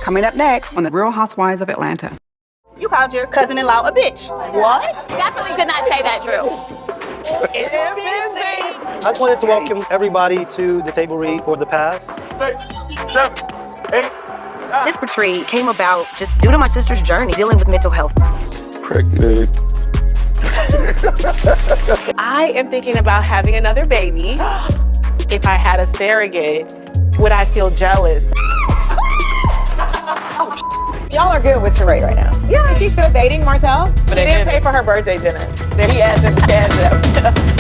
Coming up next on the Real Housewives of Atlanta. You called your cousin-in-law a bitch. What? Definitely did not say that, Drew. I just wanted to welcome everybody to the table read for the past 6, 7, 8. This retreat came about just due to my sister's journey dealing with mental health. Pregnant. I am thinking about having another baby. If I had a surrogate, would I feel jealous? Y'all are good with Sheree right now. Yeah, she's still dating Marcille. But they didn't pay for her birthday dinner. Then he asked her to cash up.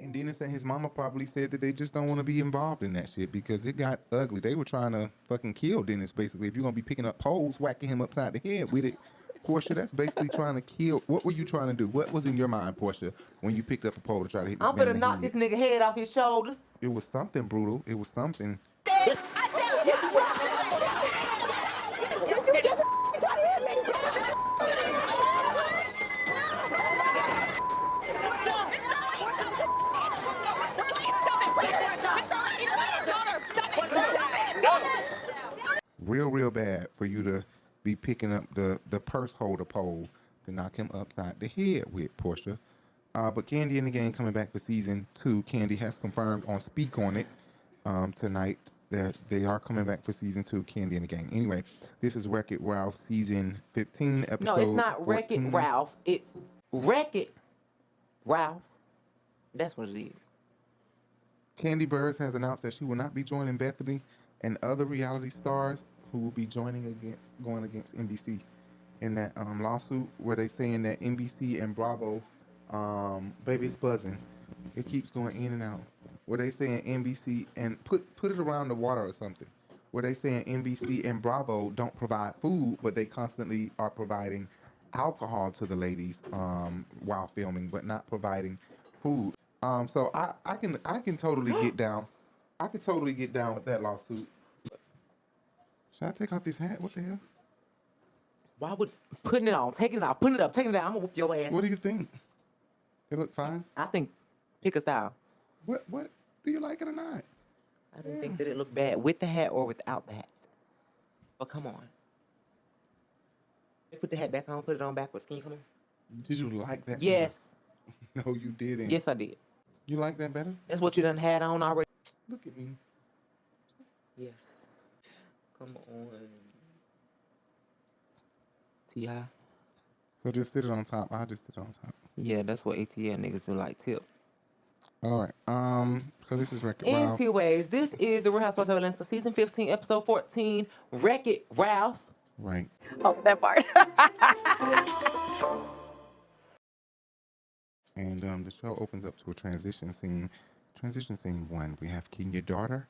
And Dennis and his mama probably said that they just don't want to be involved in that shit because it got ugly. They were trying to fucking kill Dennis, basically. If you're going to be picking up poles, whacking him upside the head with it, Porsha, that's basically trying to kill. What were you trying to do? What was in your mind, Porsha, when you picked up a pole to try to hit this I'm man gonna in the knock head? this nigga head off his shoulders. It was something brutal. It was something. Real bad for you to be picking up the purse holder pole to knock him upside the head with, Porsha. But Kandi in the Game coming back for season 2. Kandi has confirmed on Speak On It tonight that they are coming back for season 2. Kandi in the Game. Anyway, this is Wreck-It Ralph season 15 episode. No, it's not Wreck-It 14. Ralph. It's Wreck-It Ralph. That's what it is. Kandi Burruss has announced that she will not be joining Bethany and other reality stars who will be going against NBC in that lawsuit where they saying that NBC and Bravo, baby, it's buzzing. It keeps going in and out. Where they saying NBC and put it around the water or something. Where they saying NBC and Bravo don't provide food, but they constantly are providing alcohol to the ladies while filming, but not providing food. So I can totally get down. I can totally get down with that lawsuit. Should I take off this hat? What the hell? Why would putting it on, taking it off, putting it up, taking it down? I'm gonna whoop your ass. What do you think? It look fine? I think pick a style. What do you like it or not? I didn't think that it looked bad with the hat or without the hat. But come on. Put the hat back on, put it on backwards. Can you come on? Did you like that? Yes. No, you didn't. Yes, I did. You like that better? That's what you done had on already. Look at me. Yes. Come on. T.I. So just sit it on top. I'll just sit it on top. Yeah, that's what ATL niggas do, like tip. All right. So this is Wreck-It Ralph. Anyways, this is the Real Housewives of Atlanta, season 15, episode 14, Wreck-It Ralph. Right. Oh, that part. And the show opens up to a transition scene. Transition scene 1. We have Kenya's daughter.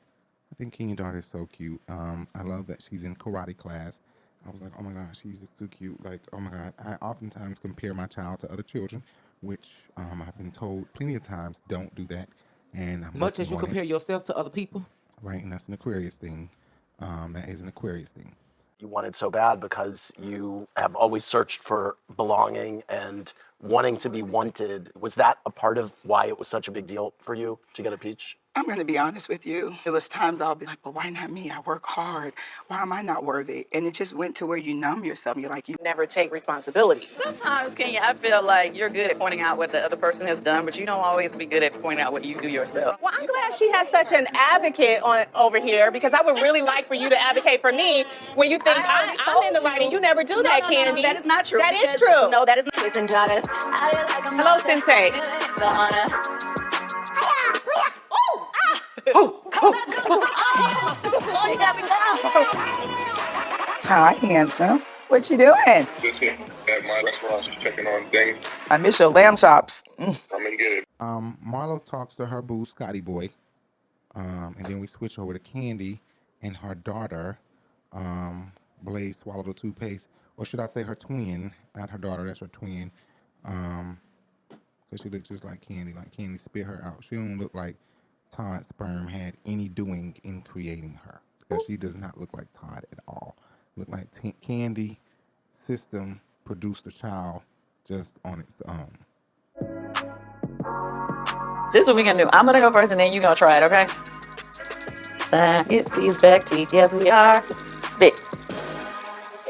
I think Kenya's daughter is so cute. I love that she's in karate class. I was like, oh my God, she's just too cute. Like, oh my God. I oftentimes compare my child to other children, which I've been told plenty of times, don't do that. And I'm Much as you compare yourself to other people. Right, and that's an Aquarius thing. That is an Aquarius thing. You wanted so bad because you have always searched for belonging and wanting to be wanted. Was that a part of why it was such a big deal for you to get a peach? I'm going to be honest with you. There was times I'll be like, well, why not me? I work hard. Why am I not worthy? And it just went to where you numb yourself. You're like, you Never take responsibility. Sometimes, Kenya, I feel like you're good at pointing out what the other person has done, but you don't always be good at pointing out what you do yourself. Well, I'm glad she has such an advocate over here because I would really like for you to advocate for me when you think I'm in the right and you never do that, Kandi. No, that is not true. That is true. No, that is not. Hello, Sensei. hi, handsome. What you doing? Just here at my restaurant, just checking on things. I miss your lamb chops. Come and get it. Marlo talks to her boo, Scotty Boy. And then we switch over to Kandi and her daughter, Blaze Swallow the Toothpaste. Or should I say her twin, not her daughter, that's her twin. Because she looks just like Kandi. Like Kandi spit her out. She don't look like Todd's sperm had any doing in creating her. Because she does not look like Todd at all. Look like Kandi system produced a child just on its own. This is what we gonna do. I'm gonna go first and then you gonna try it, okay? Get these back teeth. Yes, we are. Spit.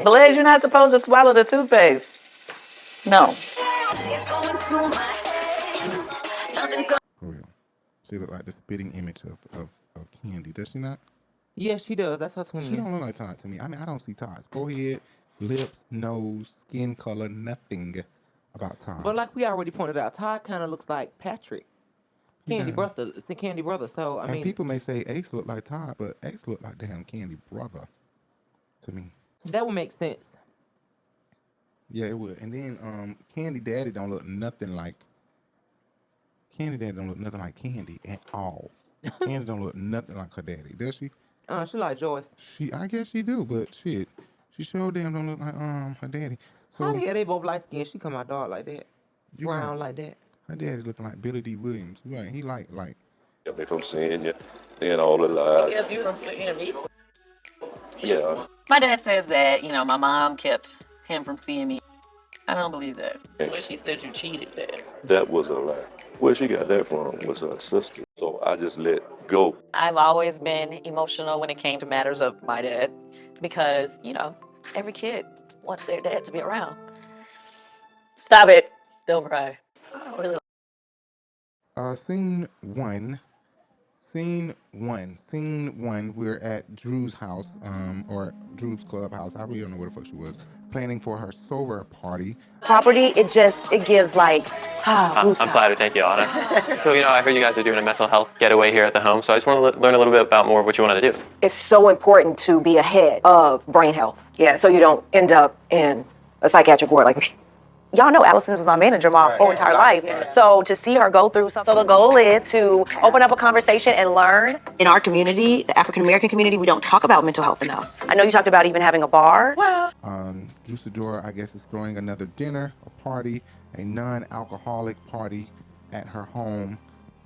Blaze, you're not supposed to swallow the toothpaste. No. For real. She look like the spitting image of Kandi, does she not? Yes, she does. That's her twin. She don't look like Todd to me. I mean, I don't see Todd's forehead, lips, nose, skin color, nothing about Todd. But like we already pointed out, Todd kind of looks like Patrick. Kandi brother. It's a Kandi brother. So, I mean. People may say Ace look like Todd, but Ace look like damn Kandi brother to me. That would make sense. Yeah, it would. And then Kandi daddy don't look nothing like Kandi at all. Kandi don't look nothing like her daddy, does she? She like Joyce. I guess she do, but shit, she sure damn don't look like her daddy. So yeah, they both light skinned. She come out dark like that, brown like that. Her daddy looking like Billy D. Williams, right? He like. Kept me from seeing you, seeing all the lies. Kept you from seeing me? Yeah. My dad says that, my mom kept him from seeing me. I don't believe that. Well, she said you cheated, Dad. That was a lie. Where she got that from was her sister. So I just let go. I've always been emotional when it came to matters of my dad because, every kid wants their dad to be around. Stop it. Don't cry. I don't really Scene one, we're at Drew's house, or Drew's clubhouse. I really don't know where the fuck she was. Planning for her sober party. Property, it gives like, I'm flattered, thank you, Anna. So, I heard you guys are doing a mental health getaway here at the home, so I just want to learn a little bit about more of what you want to do. It's so important to be ahead of brain health. Yes. So you don't end up in a psychiatric ward like y'all know Allison was my manager my whole entire life. So to see her go through something. So the goal is to open up a conversation and learn. In our community, the African American community, we don't talk about mental health enough. I know you talked about even having a bar. Well, Juicidora, I guess, is throwing another dinner, a party, a non-alcoholic party at her home.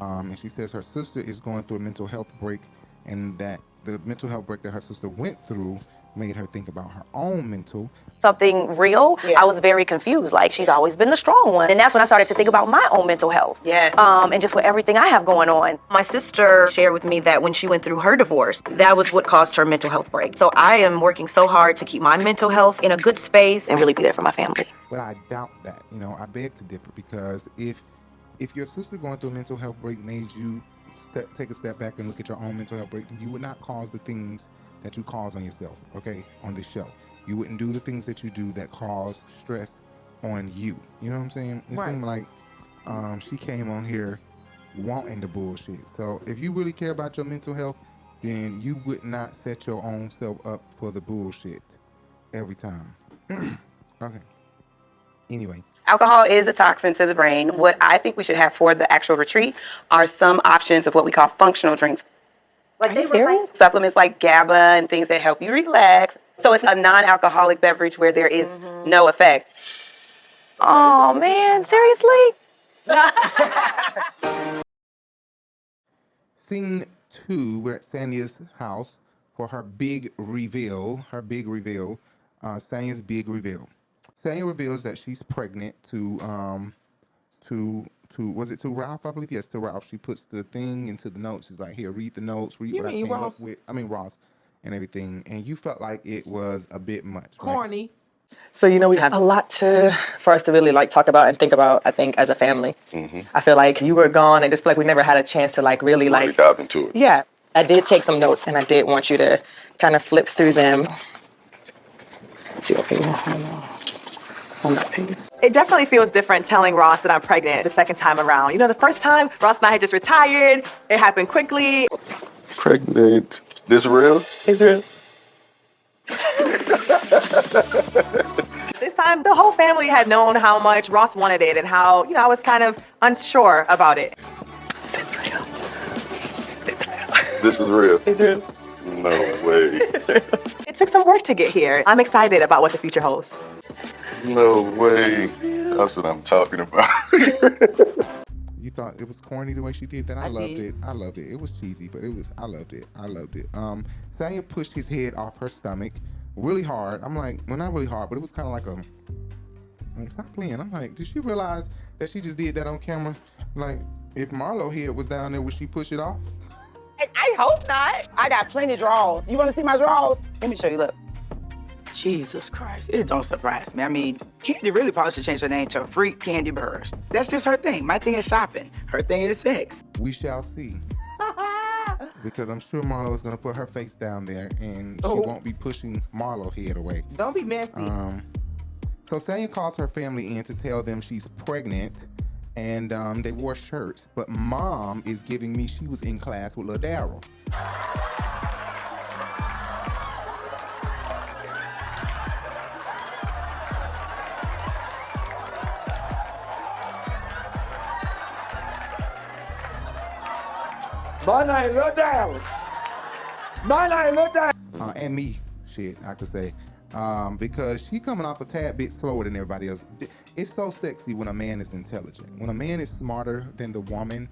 And she says her sister is going through a mental health break, and that the mental health break that her sister went through made her think about her own mental. Something real, I was very confused. Like, she's always been the strong one. And that's when I started to think about my own mental health. Yes. And just with everything I have going on. My sister shared with me that when she went through her divorce, that was what caused her mental health break. So I am working so hard to keep my mental health in a good space and really be there for my family. But I doubt that. I beg to differ, because if your sister going through a mental health break made you take a step back and look at your own mental health break, you would not cause the things that you cause on yourself, okay, on this show. You wouldn't do the things that you do that cause stress on you. You know what I'm saying? It seemed like she came on here wanting the bullshit. So if you really care about your mental health, then you would not set your own self up for the bullshit every time. Okay. Anyway. Alcohol is a toxin to the brain. What I think we should have for the actual retreat are some options of what we call functional drinks. Like, are you serious? Supplements like GABA and things that help you relax. So it's a non-alcoholic beverage where there is no effect. Oh, man, seriously? Scene 2, we're at Sanya's house for her big reveal. Sanya's big reveal. Sanya reveals that she's pregnant to was it to Ralph, I believe? Yes, to Ralph. She puts the thing into the notes. She's like, here, read the notes, read what I came up with. Ross and everything. And you felt like it was a bit much. Corny. Right? So, we have a lot for us to really talk about and think about, I think, as a family. Mm-hmm. I feel like you were gone and just we never had a chance to really dive into it. Yeah. I did take some notes and I did want you to kind of flip through them. Let's see what page on that page. It definitely feels different telling Ross that I'm pregnant the second time around. The first time, Ross and I had just retired. It happened quickly. Pregnant. This real? It's real. This time, the whole family had known how much Ross wanted it and how, I was kind of unsure about it. This is real. It's real. No way. It took some work to get here. I'm excited about what the future holds. No way. That's what I'm talking about. You thought it was corny the way she did that? I loved it. I loved it. It was cheesy, but I loved it. I loved it. Tanya pushed his head off her stomach really hard. I'm like, well, not really hard, but it was kind of like stop playing. I'm like, did she realize that she just did that on camera? Like, if Marlo head was down there, would she push it off? I hope not. I got plenty of draws. You want to see my draws? Let me show you, look. Jesus Christ, it don't surprise me. I mean, Kandi really probably should change her name to Freak Kandi Burruss. That's just her thing. My thing is shopping. Her thing is sex. We shall see. Because I'm sure Marlo is going to put her face down there and she won't be pushing Marlo head away. Don't be messy. So Tanya calls her family in to tell them she's pregnant and they wore shirts. But Mom is giving me she was in class with Lil Daryl. My name Lil Daryl. My name Lil Daryl. And me, shit, I could say. Because she coming off a tad bit slower than everybody else. It's so sexy when a man is intelligent. When a man is smarter than the woman,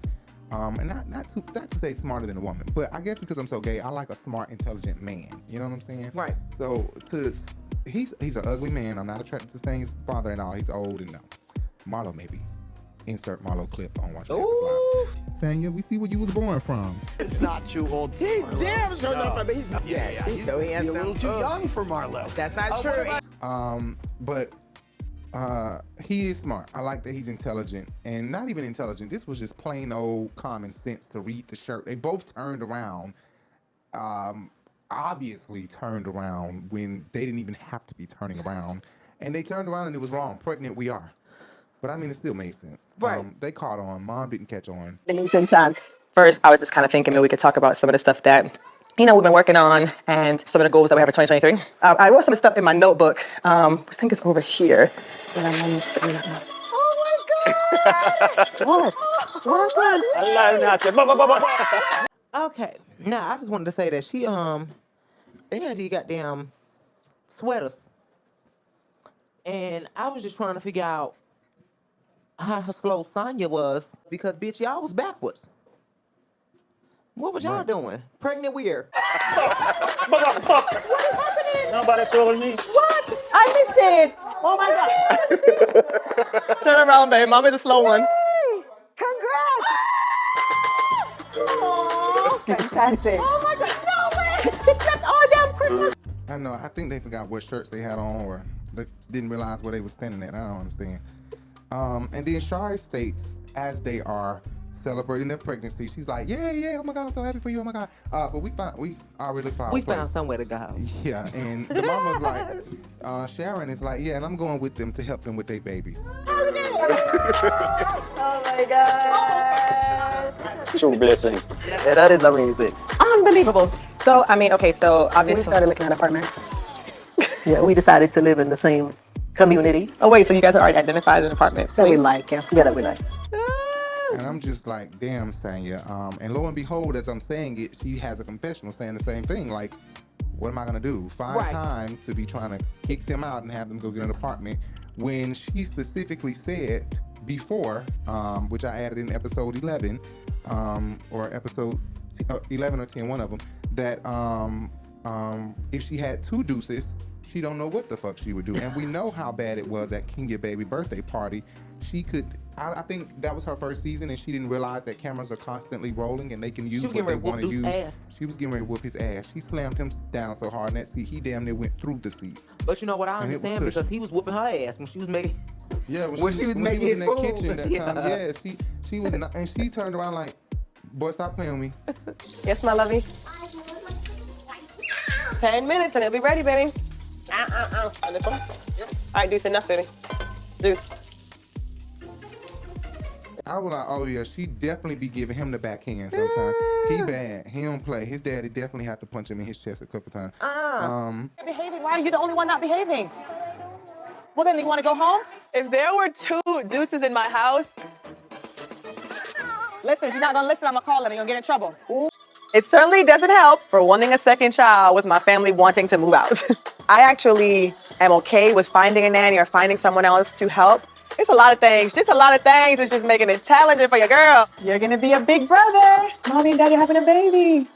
and not to say smarter than a woman, but I guess because I'm so gay, I like a smart, intelligent man. You know what I'm saying? Right. So he's an ugly man. I'm not attracted to saying his father and all. He's old and no. Marlo maybe. Insert Marlo clip on Watch Campus Live. Tanya, we see where you was born from. It's not too old for He Marlo. damn sure enough. I mean, he's so handsome. He's a little too young for Marlo. That's not true. But he is smart. I like that he's intelligent, and not even intelligent. This was just plain old common sense to read the shirt. They both turned around, obviously turned around when they didn't even have to be turning around, and they turned around and it was wrong. Pregnant we are. But I mean, it still made sense. Right. They caught on. Mom didn't catch on. In the meantime, first, I was just kind of thinking maybe we could talk about some of the stuff that, we've been working on and some of the goals that we have for 2023. I wrote some of the stuff in my notebook. I think it's over here. Oh my God! What? Okay. Now, I just wanted to say that she, they had these goddamn sweaters. And I was just trying to figure out how slow Sonya was because, bitch, y'all was backwards. What was y'all doing? Pregnant weird. What is happening? Nobody told me. What? I missed it. Oh my God. Turn around, babe. Mom is a slow one. Congrats. Fantastic. Oh my God. No way. She slept all damn Christmas. I know. I think they forgot what shirts they had on, or they didn't realize where they were standing at. I don't understand. And then Shari states, as they are celebrating their pregnancy, she's like, yeah, oh my God, I'm so happy for you, oh my God. But we already found We found somewhere to go. Yeah, and the mama's like, Sharon is like, yeah, and I'm going with them to help them with their babies. Oh my God. True blessing. Yeah, that is amazing. Unbelievable. So, obviously. We started looking at apartments. Yeah, we decided to live in the same community. Oh, wait, so you guys are already identified an apartment? That we like, yeah. Yeah, that we like. And I'm just like, damn, Tanya. And lo and behold, as I'm saying it, she has a confessional saying the same thing. Like, what am I gonna do? Find time to be trying to kick them out and have them go get an apartment when she specifically said before, which I added in episode 11, or episode 11 or 10, one of them, that if she had two deuces, she don't know what the fuck she would do. And we know how bad it was at Kenya baby birthday party. She could, I think that was her first season, and she didn't realize that cameras are constantly rolling and they can use what they want to use. She was getting ready to whoop his ass. She slammed him down so hard in that seat, he damn near went through the seat. But you know what, I understand because he was whooping her ass when she was making, when she was making his food. Kitchen that time, yeah, she was not, and she turned around like, boy, stop playing with me. Yes, my lovey. 10 minutes and it'll be ready, baby. On this one? All right, Deuce, enough, baby. Deuce. I was like, oh yeah, she definitely be giving him the backhand sometimes. He bad. He don't play. His daddy definitely had to punch him in his chest a couple times. Behaving why are you the only one not behaving? Well, then you want to go home? If there were 2 deuces in my house, Listen, if you're not going to listen, I'm going to call them. You're going to get in trouble. it certainly doesn't help for wanting a second child with my family wanting to move out. I actually am okay with finding a nanny or finding someone else to help. It's a lot of things. Just a lot of things. It's just making it challenging for your girl. You're going to be a big brother. Mommy and daddy are having a baby.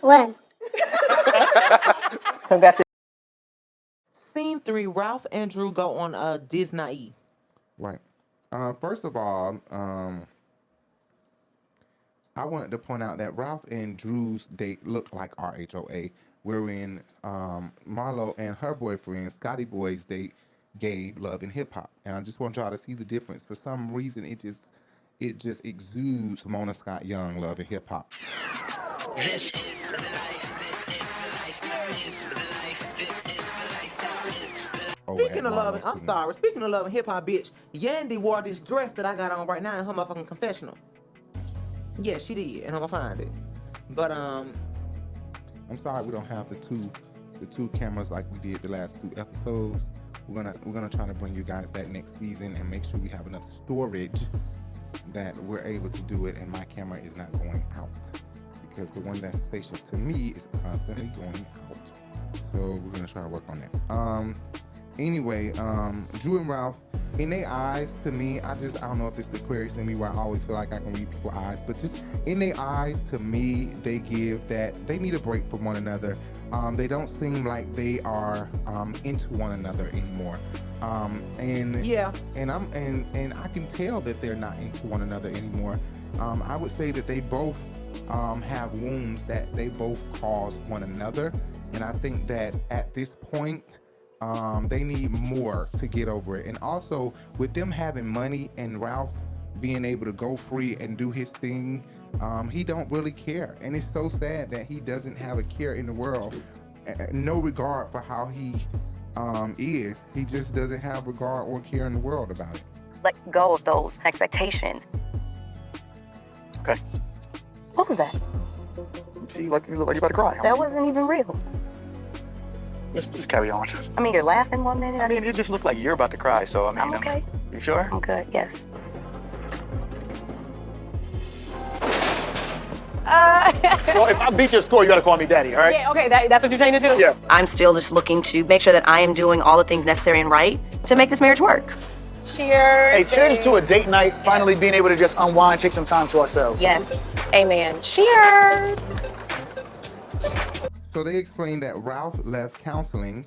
When? Scene 3, Ralph and Drew go on a Disney. Right. First of all, I wanted to point out that Ralph and Drew's date looked like RHOA, wherein Marlo and her boyfriend, Scotty Boy's date, gave Love and Hip Hop. And I just want y'all to see the difference. For some reason, it just exudes Mona Scott Young Love and Hip Hop. Speaking of love, I'm sorry. Speaking of love and hip hop, bitch, Yandy wore this dress that I got on right now in her motherfucking confessional. Yeah, she did, and I'm gonna find it. But I'm sorry we don't have the two cameras like we did the last 2 episodes. We're gonna try to bring you guys that next season and make sure we have enough storage that we're able to do it, and my camera is not going out because the one that's stationed to me is constantly going out. So we're gonna try to work on that. Anyway, Drew and Ralph, in their eyes, to me, I don't know if it's the Aquarius in me where I always feel like I can read people's eyes, but just in their eyes, to me, they give that they need a break from one another. They don't seem like they are into one another anymore. And I can tell that they're not into one another anymore. I would say that they both have wounds that they both caused one another, and I think that at this point, they need more to get over it. And also with them having money and Ralph being able to go free and do his thing, he don't really care. And it's so sad that he doesn't have a care in the world, no regard for how he is. He just doesn't have regard or care in the world about it. Let go of those expectations. Okay. What was that? See, you look like you're about to cry. That wasn't even real. Let's carry on. I mean, you're laughing 1 minute. I mean, it just looks like you're about to cry, so I mean... I'm okay. You sure? I'm good, yes. Well, if I beat your score, you gotta call me daddy, all right? Yeah, okay, that's what you're trying to do? Yeah. I'm still just looking to make sure that I am doing all the things necessary and right to make this marriage work. Cheers. Hey, cheers to a date night, finally being able to just unwind, take some time to ourselves. Yes. Amen. Cheers. So they explained that Ralph left counseling,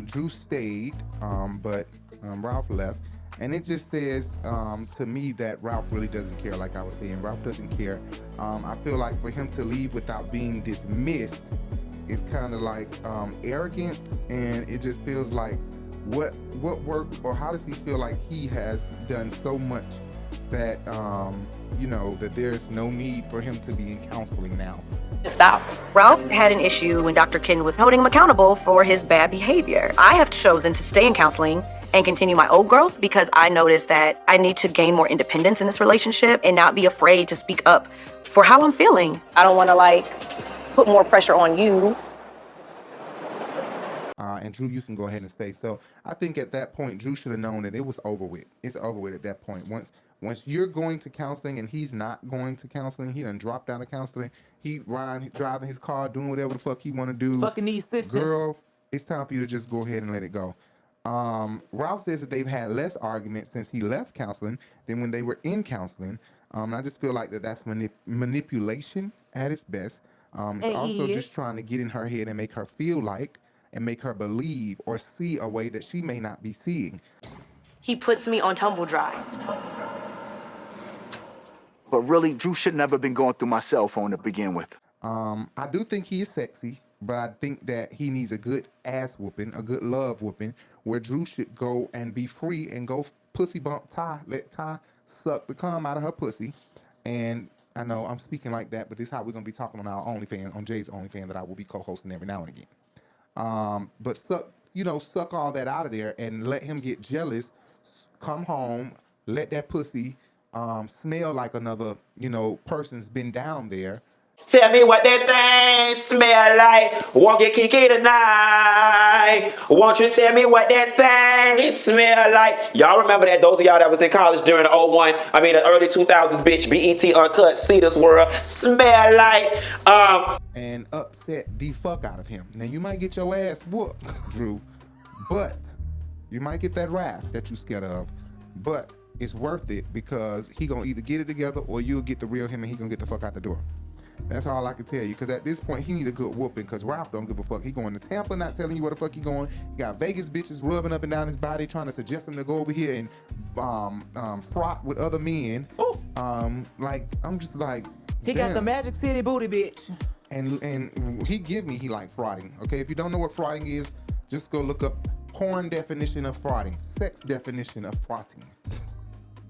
Drew stayed, but Ralph left. And it just says to me that Ralph really doesn't care, like I was saying. Ralph doesn't care. I feel like for him to leave without being dismissed is kind of like arrogant, and it just feels like what work, or how does he feel like he has done so much that that there's no need for him to be in counseling now. Stop. Ralph had an issue when Dr. Ken was holding him accountable for his bad behavior. I have chosen to stay in counseling and continue my old growth because I noticed that I need to gain more independence in this relationship and not be afraid to speak up for how I'm feeling. I don't want to put more pressure on you. And Drew, you can go ahead and stay. So I think at that point, Drew should have known that it was over with. It's over with at that point. Once you're going to counseling and he's not going to counseling, he done dropped out of counseling. He driving his car, doing whatever the fuck he want to do. Fucking these sisters. Girl, it's time for you to just go ahead and let it go. Ralph says that they've had less arguments since he left counseling than when they were in counseling. I just feel like that's manipulation at its best. It's also just trying to get in her head and make her feel like and make her believe or see a way that she may not be seeing. He puts me on tumble dry. But really, Drew should never been going through my cell phone to begin with. I do think he is sexy, but I think that he needs a good ass whooping, a good love whooping, where Drew should go and be free and go pussy bump Ty, let Ty suck the cum out of her pussy. And I know I'm speaking like that, but this is how we're gonna be talking on our OnlyFans, on Jay's OnlyFans, that I will be co-hosting every now and again. But suck all that out of there and let him get jealous, come home, let that pussy smell like another, person's been down there. Tell me what that thing smell like. Won't get kinky tonight. Won't you tell me what that thing smell like? Y'all remember that? Those of y'all that was in college during the the early 2000s, bitch. BET Uncut, See This World, smell like. And upset the fuck out of him. Now you might get your ass whooped, Drew, but you might get that wrath that you scared of, but it's worth it because he gonna either get it together or you'll get the real him and he gonna get the fuck out the door. That's all I can tell you, because at this point he need a good whooping, because Ralph don't give a fuck. He going to Tampa, not telling you where the fuck he going. He got Vegas bitches rubbing up and down his body, trying to suggest him to go over here and fraught with other men. Like, I'm just like, he got the Magic City booty, bitch. And he like frauding. Okay, if you don't know what frauding is, just go look up porn definition of frauding, sex definition of frauding,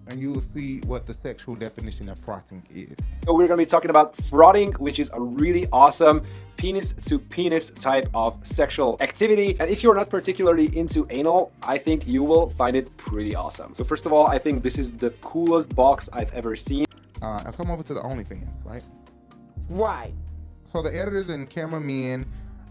and you will see what the sexual definition of frauding is. So we're gonna be talking about frauding, which is a really awesome penis to penis type of sexual activity. And if you're not particularly into anal, I think you will find it pretty awesome. So first of all, I think this is the coolest box I've ever seen. I'll come over to the OnlyFans, right? Right. So the editors and cameramen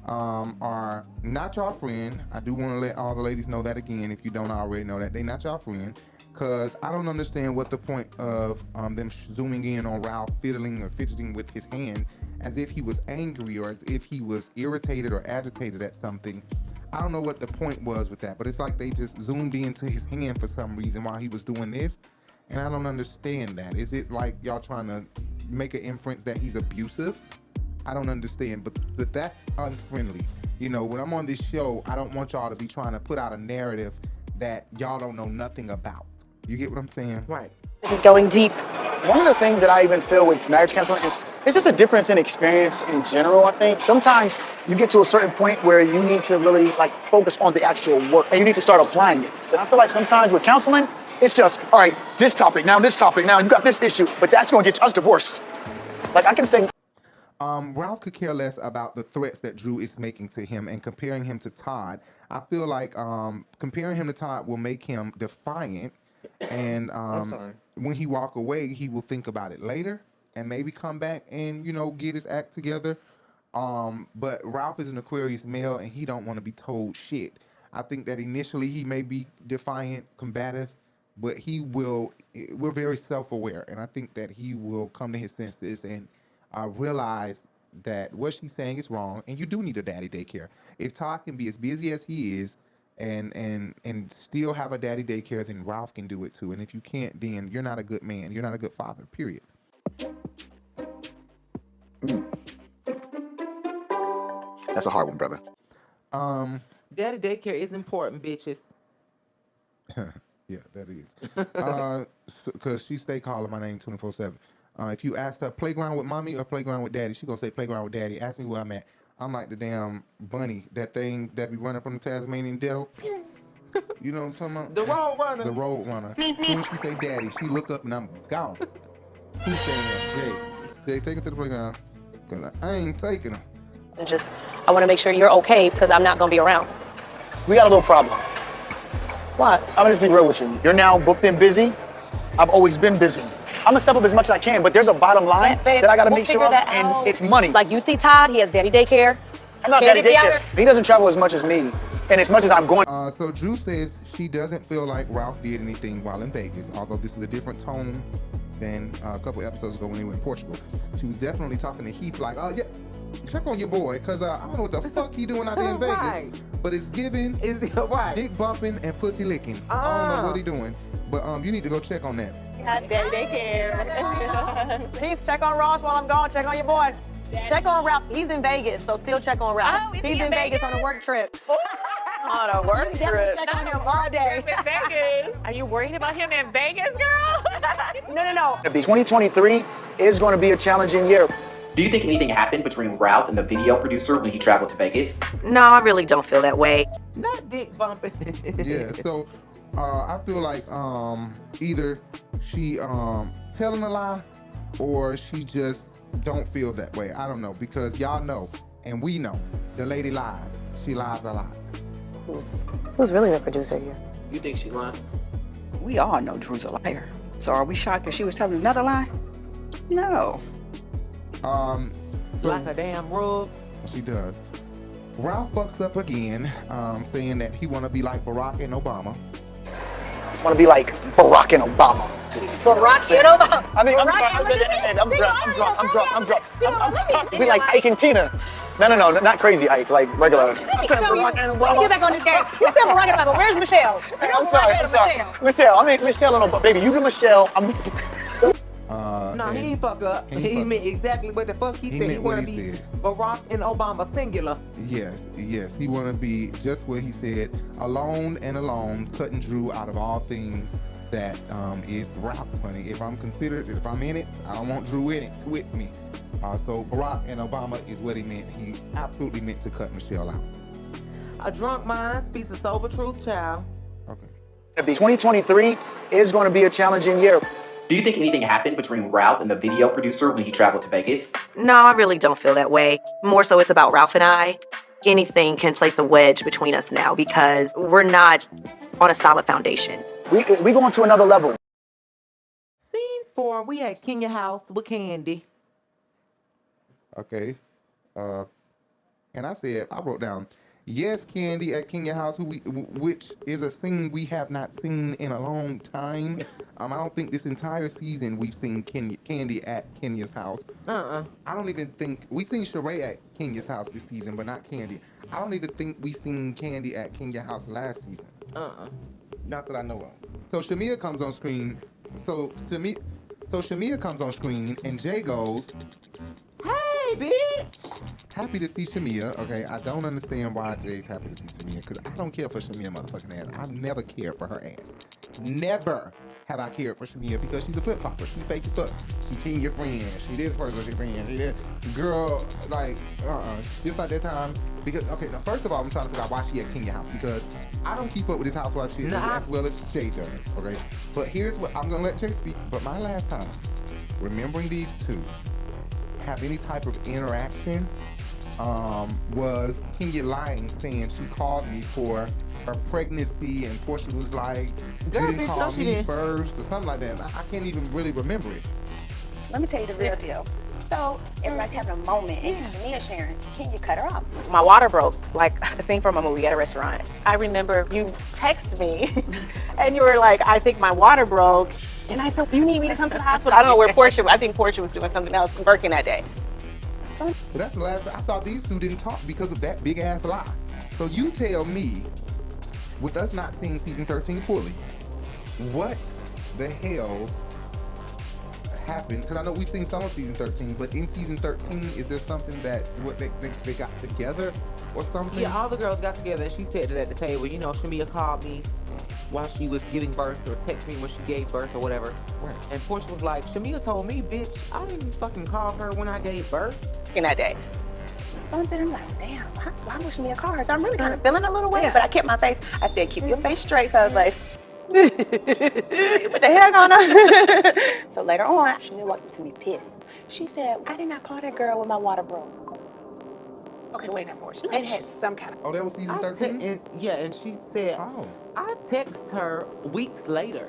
are not y'all friend. I do want to let all the ladies know that again, if you don't already know that. They not y'all friend. Because I don't understand what the point of them zooming in on Ralph fiddling or fidgeting with his hand as if he was angry or as if he was irritated or agitated at something. I don't know what the point was with that, but it's like they just zoomed into his hand for some reason while he was doing this. And I don't understand that. Is it like y'all trying to make an inference that he's abusive? I don't understand, but that's unfriendly. You know, when I'm on this show, I don't want y'all to be trying to put out a narrative that y'all don't know nothing about. You get what I'm saying? Right. This is going deep. One of the things that I even feel with marriage counseling is it's just a difference in experience in general, I think. Sometimes you get to a certain point where you need to really focus on the actual work and you need to start applying it. And I feel like sometimes with counseling, it's just, all right, this topic, now you got this issue, but that's gonna get us divorced. Like I can say. Ralph could care less about the threats that Drew is making to him and comparing him to Todd. I feel like comparing him to Todd will make him defiant. And when he walk away, he will think about it later and maybe come back and, get his act together. But Ralph is an Aquarius male and he don't want to be told shit. I think that initially he may be defiant, combative, but we're very self-aware. And I think that he will come to his senses and realize that what she's saying is wrong. And you do need a daddy daycare. If Todd can be as busy as he is, and still have a daddy daycare, then Ralph can do it too. And if you can't, then you're not a good man. You're not a good father, period. That's a hard one, brother. Daddy daycare is important, bitches. Yeah, that is. Because she stay calling my name 24/7. If you ask her playground with mommy or playground with daddy, she gonna say playground with daddy. Ask me where I'm at. I'm like the damn bunny, that thing that be running from the Tasmanian devil. You know what I'm talking about? The road runner. The road runner. So when she say daddy, she look up and I'm gone. Who's saying that? Jay, take it to the playground. Because I ain't taking her. And I want to make sure you're okay because I'm not going to be around. We got a little problem. What? I'm gonna just be real with you. You're now booked and busy. I've always been busy. I'm gonna step up as much as I can, but there's a bottom line Babe, that I gotta we'll make sure of, and it's money. Like you see Todd, he has daddy daycare. I'm not daddy daycare. He doesn't travel as much as me, and as much as I'm going. So Drew says she doesn't feel like Ralph did anything while in Vegas, although this is a different tone than a couple episodes ago when he were in Portugal. She was definitely talking to Heath like, oh yeah, check on your boy, because I don't know what the fuck he doing out there in Vegas. Right. But it's giving dick bumping and pussy licking. I don't know what he doing, but you need to go check on that. Daddy daycare. Heath, check on Ross while I'm gone. Check on your boy. Check on Ralph. He's in Vegas, so still check on Ralph. Oh, He's in Vegas on a work trip. On a work trip. Check on him all day. In Vegas. Are you worried about him in Vegas, girl? No. 2023 is going to be a challenging year. Do you think anything happened between Ralph and the video producer when he traveled to Vegas? No, I really don't feel that way. Not dick bumping. Yeah, so I feel like either she telling a lie or she just don't feel that way. I don't know, because y'all know and we know the lady lies. She lies a lot. Who's really the producer here? You think she lied? We all know Drew's a liar. So are we shocked that she was telling another lie? No. like a damn rug. She does. Ralph fucks up again, saying that he want to be like Barack and Obama. Want to be like Barack and Obama. Barack and Obama. I mean, I'm sorry. I'm drunk. Be like Ike and Tina. No, not crazy Ike, like regular. Barack and Obama. Get back on this game. You said Barack and Obama. Where's Michelle? I'm sorry. Michelle. I mean, Michelle and Obama. Baby, you do Michelle. No, he ain't fuck up. He meant exactly what the fuck he said. He want to be Barack and Obama singular. Yes. He want to be just what he said, alone and alone, cutting Drew out of all things that is Ralph funny. If I'm in it, I don't want Drew in it with me. So Barack and Obama is what he meant. He absolutely meant to cut Michelle out. A drunk mind speaks a sober truth, child. Okay. 2023 is going to be a challenging year. Do you think anything happened between Ralph and the video producer when he traveled to Vegas? No, I really don't feel that way. More so it's about Ralph and I. Anything can place a wedge between us now because we're not on a solid foundation. We going to another level. Scene 4, we at Kenya house with Kandi. Okay. And I wrote down, yes, Kandi at Kenya house, which is a scene we have not seen in a long time. I don't think this entire season we've seen Kandi at Kenya's house. I don't even think we've seen Sheree at Kenya's house this season, but not Kandi. I don't even think we seen Kandi at Kenya's house last season. Not that I know of. So Shamia comes on screen. So Shamia comes on screen, and Jay goes, "Hey, bitch!" Happy to see Shamia. Okay, I don't understand why Jay's happy to see Shamia, because I don't care for Shamia motherfucking ass. I've never cared for her ass. Never have I cared for Shamia, because she's a flip-flopper. She fake as fuck. She king your friend. She this person, she friend. She this. Girl, like, just like that time. Because, okay, now first of all, I'm trying to figure out why she at Kenya house, because I don't keep up with this housewife shit as well as Jay does, okay? But here's what, I'm gonna let Jay speak, but my last time remembering these two have any type of interaction was Kenya lying, saying she called me for her pregnancy, and Porsha was like, "You didn't call me first," or something like that. I can't even really remember it. Let me tell you the real deal. So everybody's having a moment, and me and Sharon, Kenya cut her off. My water broke, like a scene from a movie at a restaurant. I remember you text me, and you were like, "I think my water broke," and I said, "You need me to come to the hospital?" I don't know where Porsha. I think Porsha was doing something else, working that day. But that's the last. I thought these two didn't talk because of that big ass lie. So you tell me, with us not seeing season 13 fully, what the hell happened? Because I know we've seen some of season 13, but in season 13, is there something that they got together or something? Yeah, all the girls got together, and she said it at the table. You know, Shamia called me while she was giving birth, or text me when she gave birth or whatever. Right. And Porsha was like, "Shamia told me, bitch, I didn't fucking call her when I gave birth." In that day. So I'm like, damn, why would Shamia call her? So I'm really kind of feeling a little way, but I kept my face. I said, keep your face straight. So I was like, what the hell going on? So later on, Shamia walked up to me pissed. She said, I did not call that girl when my water broke. Okay, wait a minute, Porsha. It had some kind of... Oh, that was season 13? Yeah, and she said, I text her weeks later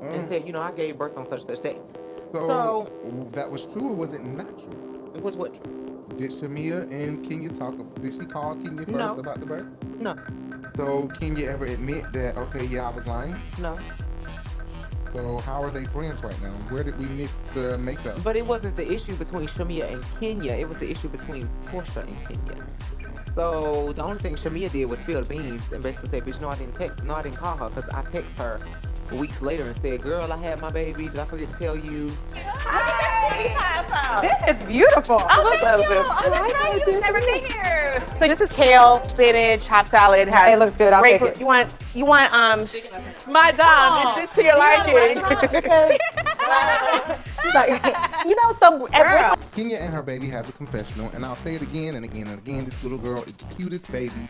and said, you know, I gave birth on such and such day. So that was true, or was it not true? It was what true? Did Shamia and Kenya talk? Did she call Kenya first about the birth? No. So Kenya ever admit that, okay, yeah, I was lying? No. So how are they friends right now? Where did we miss the makeup? But it wasn't the issue between Shamia and Kenya. It was the issue between Porsha and Kenya. So the only thing Shamia did was spill the beans and basically say, bitch, no, I didn't call her, because I text her weeks later and said, girl, I had my baby. Did I forget to tell you? This is beautiful. You've never been here. So this is kale, spinach, hot salad. It looks good. I'll take it. You want Madame, is this to your liking? You know, some Kenya and her baby has a confessional, and I'll say it again and again and again. This little girl is the cutest baby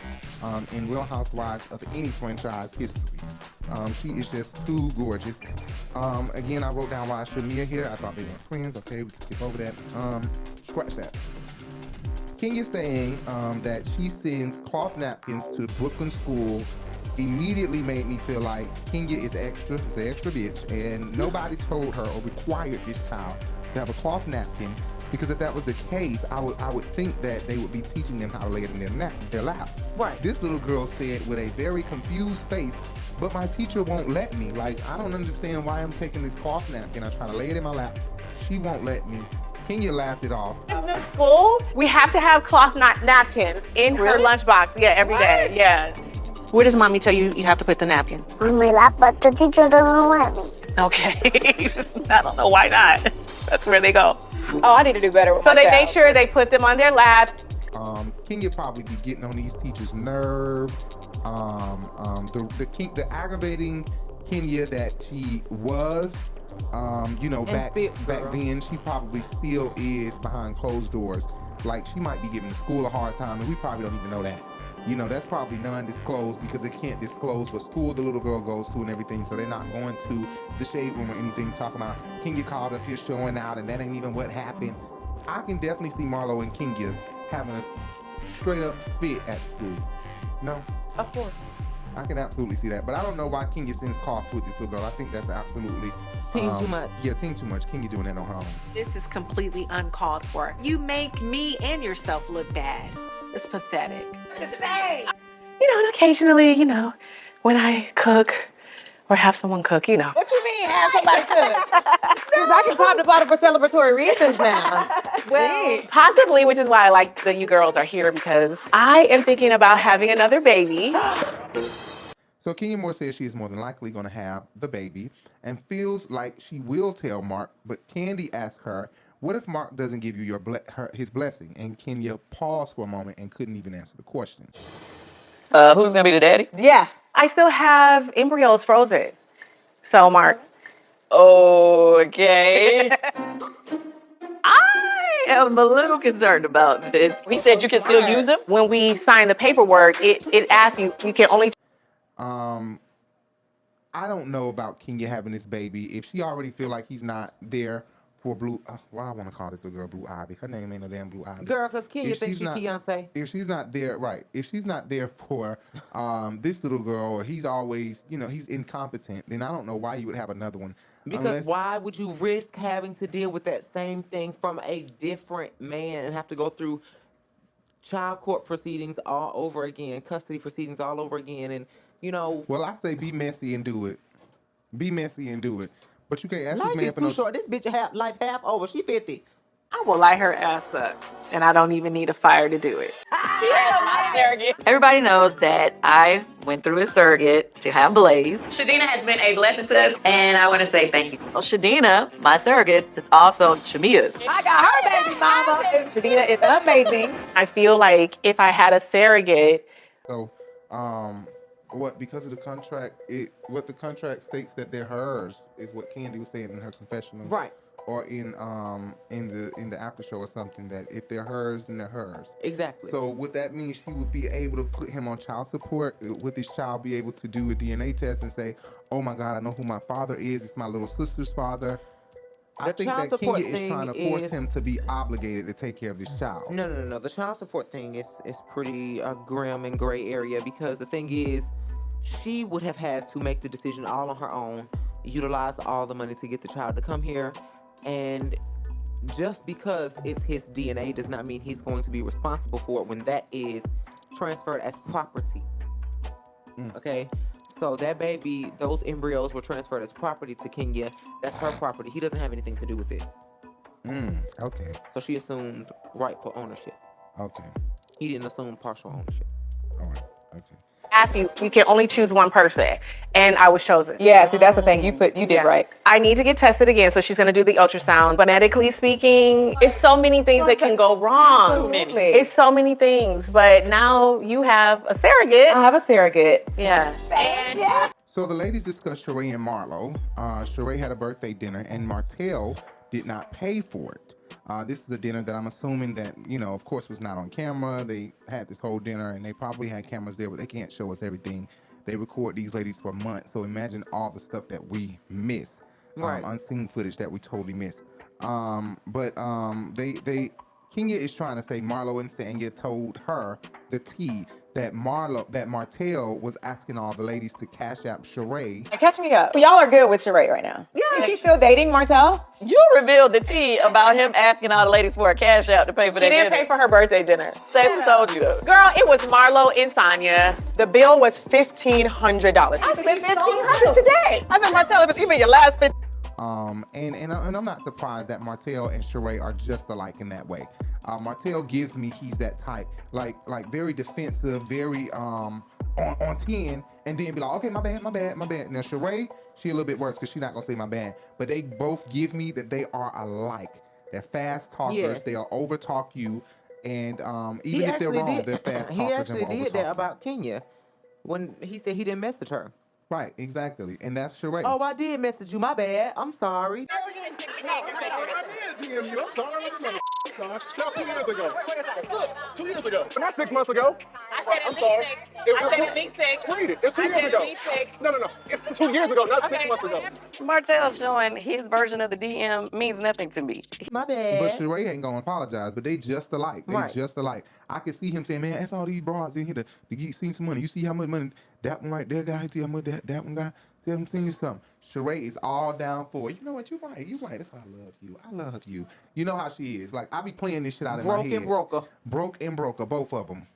in Real Housewives of any franchise history. She is just too gorgeous. Again, I wrote down why Shamia here. I thought they were friends. Okay, we can skip over that. Scratch that. Kenya saying that she sends cloth napkins to Brooklyn school immediately made me feel like Kenya is an extra bitch, and nobody told her or required this child to have a cloth napkin Because if that was the case, I would think that they would be teaching them how to lay it in their lap. Right. This little girl said with a very confused face, but my teacher won't let me. Like, I don't understand why I'm taking this cloth napkin. I try to lay it in my lap. She won't let me. Kenya laughed it off. Business school, we have to have cloth napkins in her lunchbox. Yeah, every day. Yeah. Where does mommy tell you you have to put the napkin? On my lap, but the teacher doesn't let me. Okay. I don't know why not. That's where they go. Oh, I need to do better with So my they child. make sure they put them on their lap. Kenya probably be getting on these teachers' nerve. The aggravating Kenya that she was, back then, she probably still is behind closed doors. Like, she might be giving the school a hard time, and we probably don't even know that. That's probably non-disclosed because they can't disclose what school the little girl goes to and everything, so they're not going to the shade room or anything talking about Kenya called up here showing out and that ain't even what happened. I can definitely see Marlo and Kenya having a straight up fit at school. No? Of course. I can absolutely see that, but I don't know why Kenya sends cough with this little girl. I think that's absolutely Team too much. Yeah, team too much. Kenya doing that on her own. This is completely uncalled for. You make me and yourself look bad. It's pathetic. It's fake. And occasionally, when I cook or have someone cook, What you mean, have somebody cook? Because I can pop the bottle for celebratory reasons now. Well, possibly, which is why I like that you girls are here, because I am thinking about having another baby. So Kenya Moore says she is more than likely going to have the baby and feels like she will tell Mark, but Kandi asks her, what if Mark doesn't give you his blessing? And Kenya paused for a moment and couldn't even answer the question. Who's gonna be the daddy? Yeah. I still have embryos frozen. So, Mark. Okay. I am a little concerned about this. We said you can still use them? When we sign the paperwork, it asks you can only... I don't know about Kenya having this baby. If she already feel like he's not there for Blue... why I want to call this little girl Blue Ivy. Her name ain't no damn Blue Ivy. Girl, because Kenya thinks she's Beyonce. If she's not there, right. If she's not there for this little girl, or he's always, he's incompetent, then I don't know why you would have another one. Because why would you risk having to deal with that same thing from a different man and have to go through child court proceedings all over again, custody proceedings all over again, and, Well, I say be messy and do it. Be messy and do it. But you can't ask life this man is for too no... short. This bitch life half over. She 50. I will light her ass up, and I don't even need a fire to do it. Everybody knows that I went through a surrogate to have Blaze. Shadina has been a blessing to us, and I want to say thank you. Well, Shadina, my surrogate, is also Shamia's. I got her baby mama. Shadina is amazing. I feel like if I had a surrogate... So, because of the contract, what the contract states that they're hers is what Kandi was saying in her confessional. Right. Or in the after show or something, that if they're hers, then they're hers. Exactly. So would that mean she would be able to put him on child support? Would this child be able to do a DNA test and say, oh my God, I know who my father is. It's my little sister's father. I think that Kenya is trying to force him to be obligated to take care of this child. No. The child support thing is pretty grim and gray area, because the thing is, she would have had to make the decision all on her own, utilize all the money to get the child to come here, and just because it's his DNA does not mean he's going to be responsible for it when that is transferred as property. Okay? So that baby, those embryos were transferred as property to Kenya. That's her property. He doesn't have anything to do with it. Okay. So she assumed rightful ownership. Okay. He didn't assume partial ownership. All right. Okay. Ask you can only choose one person, and I was chosen. Yeah, see, that's the thing. You did right. I need to get tested again, so she's going to do the ultrasound. But medically speaking, it's so many things that can go wrong. Absolutely. It's so many things. But now you have a surrogate. I have a surrogate. Yeah. So the ladies discussed Sheree and Marlo. Sheree had a birthday dinner, and Marcille did not pay for it. This is a dinner that I'm assuming that, of course, was not on camera. They had this whole dinner, and they probably had cameras there, but they can't show us everything. They record these ladies for months, so imagine all the stuff that we miss. Right. Unseen footage that we totally miss. Kenya is trying to say Marlo and Tanya told her the tea that Marcille was asking all the ladies to cash out Sheree. Catch me up. Y'all are good with Sheree right now. Yeah. Is she still dating Martell? You revealed the tea about him asking all the ladies for a cash out to pay for He their didn't dinner. pay for her birthday dinner. Say who told you that? Girl, it was Marlo and Tanya. The bill was $1,500. I spent $1,500 today. I said, Marcelle, if it's even your last And I'm not surprised that Marcille and Sheree are just alike in that way. Marcille gives me he's that type, like very defensive, very on 10, and then be like, okay, my bad. Now Sheree, she a little bit worse because she's not gonna say my bad, but they both give me that they are alike. They're fast talkers. Yes. They'll over talk you, and even if they're wrong, they're fast He talkers. actually did that about Kenya when he said he didn't message her. Right, exactly, and that's Sheree. Oh, I did message you. My bad. I'm sorry. That was 2 years ago. Not 6 months ago. I'm sorry. It's 2 years ago. No. It's 2 years ago, not 6 months ago. Martell showing his version of the DM means nothing to me. My bad. But Sheree ain't gonna apologize, but they just alike. Right. Just alike. I can see him saying, man, that's all these broads in here to get see some money. You see how much money that one right there got? See how much that one got? See, I'm seeing you something. Sheree is all down for it. You know what? You right. That's why I love you. I love you. You know how she is. Like, I be playing this shit out in my head. Broke and broker. Both of them.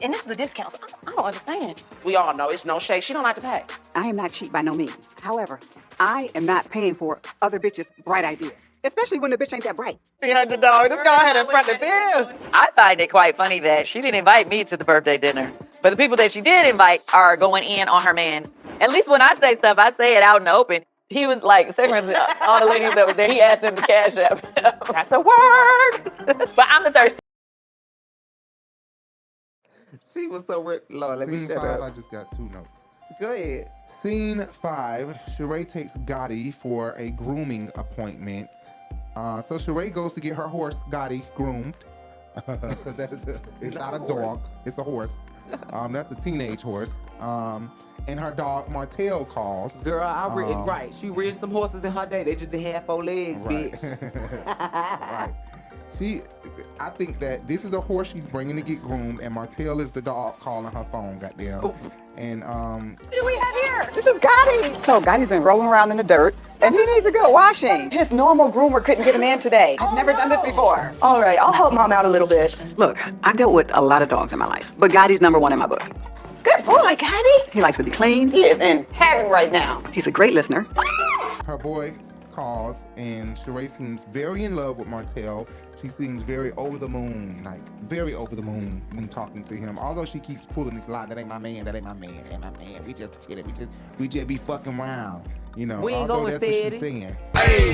And this is a discount. So I don't understand. We all know it's no shade. She don't like to pay. I am not cheap by no means. However, I am not paying for other bitches' bright ideas, especially when the bitch ain't that bright. $300. Just go ahead and front the bill. I find it quite funny that she didn't invite me to the birthday dinner, but the people that she did invite are going in on her man. At least when I say stuff, I say it out in the open. He was like, say for instance, all the ladies that was there, he asked them to cash up. That's a word. But I'm the thirsty. She was so weird. Lord, let me Scene shut 5, up. I just got 2 notes. Go ahead. Scene 5, Sheree takes Gotti for a grooming appointment. So Sheree goes to get her horse, Gotti, groomed. It's not a dog, it's a horse. That's a teenage horse. And her dog, Martell, calls. Girl, right. She ridden some horses in her day. They just didn't have 4 legs, bitch. Right. I think that this is a horse she's bringing to get groomed, and Martell is the dog calling her phone, goddamn. Oh. And What do we have here? This is Gotti. So Gotti's been rolling around in the dirt, and he needs a good washing. His normal groomer couldn't get him in today. I've never done this before. All right, I'll help Mom out a little bit. Look, I've dealt with a lot of dogs in my life, but Gotti's #1 in my book. Good boy, Kandi. He likes to be clean. He is in heaven right now. He's a great listener. her boy calls, and Sheree seems very in love with Martell. She seems very over the moon, like very over the moon when talking to him. Although she keeps pulling this lie, that ain't my man, that ain't my man, that ain't my man. We just chilling, we just be fucking around, you know. We ain't although going that's what steady. she's saying. Hey,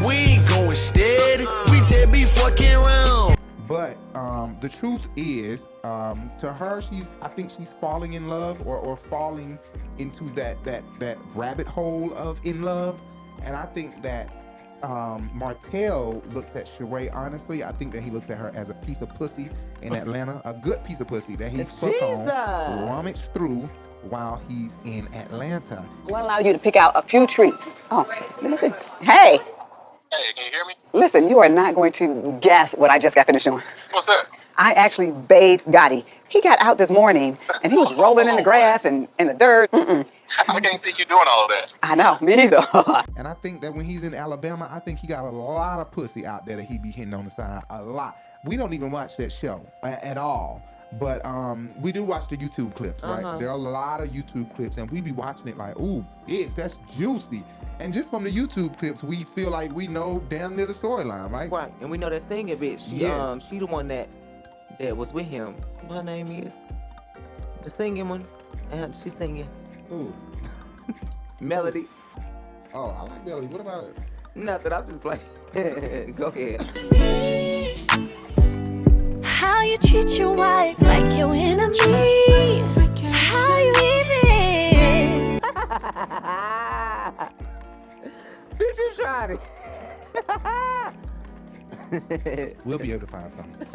we ain't going steady. We just be fucking around. But the truth is, to her, I think she's falling in love or falling into that rabbit hole of in love. And I think that Martell looks at Sheree, honestly, I think that he looks at her as a piece of pussy in Atlanta, a good piece of pussy that he fuck on, rummaged through while he's in Atlanta. I want to allow you to pick out a few treats. Oh, let me see. Hey, Hey, can you hear me? listen, you are not going to guess what I just got finished doing. What's that? I actually bathed Gotti. He got out this morning and he was rolling in the grass and in the dirt. I can't see you doing all of that. I know, me neither. And I think that when he's in Alabama, I think he got a lot of pussy out there that he be hitting on the side. A lot. We don't even watch that show at all. But we do watch the YouTube clips, right? There are a lot of YouTube clips, and we be watching it like, ooh, bitch, that's juicy. And just from the YouTube clips, we feel like we know damn near the storyline, right? Right, and we know that singing bitch. She the one that was with him. What her name is? The singing one. And she's singing. Ooh. Melody. Oh, I like Melody. What about it? Nothing. I'm just playing. Go ahead. How you treat your wife like your enemy? How you even? Bitch, you tried it. We'll be able to find something.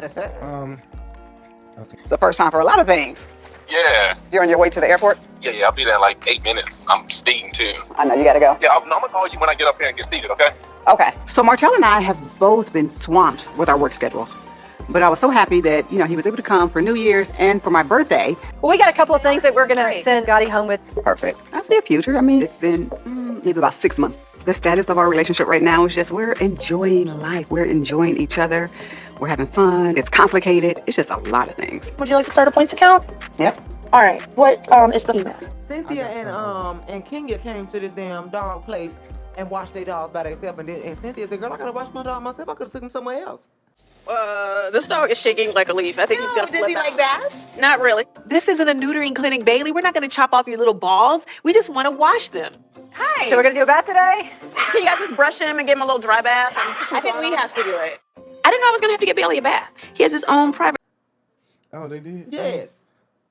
Okay. It's the first time for a lot of things. Yeah. You're on your way to the airport? Yeah, I'll be there in like 8 minutes. I'm speeding too. I know, you gotta go. Yeah, I'm gonna call you when I get up here and get seated, okay? Okay. So Marcelle and I have both been swamped with our work schedules. But I was so happy that, he was able to come for New Year's and for my birthday. Well, we got a couple of things that we're gonna send Gotti home with. Perfect. I see a future. I mean, it's been maybe about 6 months. The status of our relationship right now is just we're enjoying life. We're enjoying each other. We're having fun. It's complicated. It's just a lot of things. Would you like to start a points account? Yep. All right. What is the email? Cynthia and Kenya came to this damn dog place and watched their dogs by themselves, and Cynthia said, "Girl, I gotta watch my dog myself. I could have took him somewhere else." This dog is shaking like a leaf. I think he's gonna flip Does he out. like baths? Not really. This isn't a neutering clinic, Bailey. We're not going to chop off your little balls. We just want to wash them. Hi. So we're gonna do a bath today? Can you guys just brush him and give him a little dry bath? I think we have to do it. I didn't know I was gonna have to get Bailey a bath. He has his own private. Oh, they did? Yes.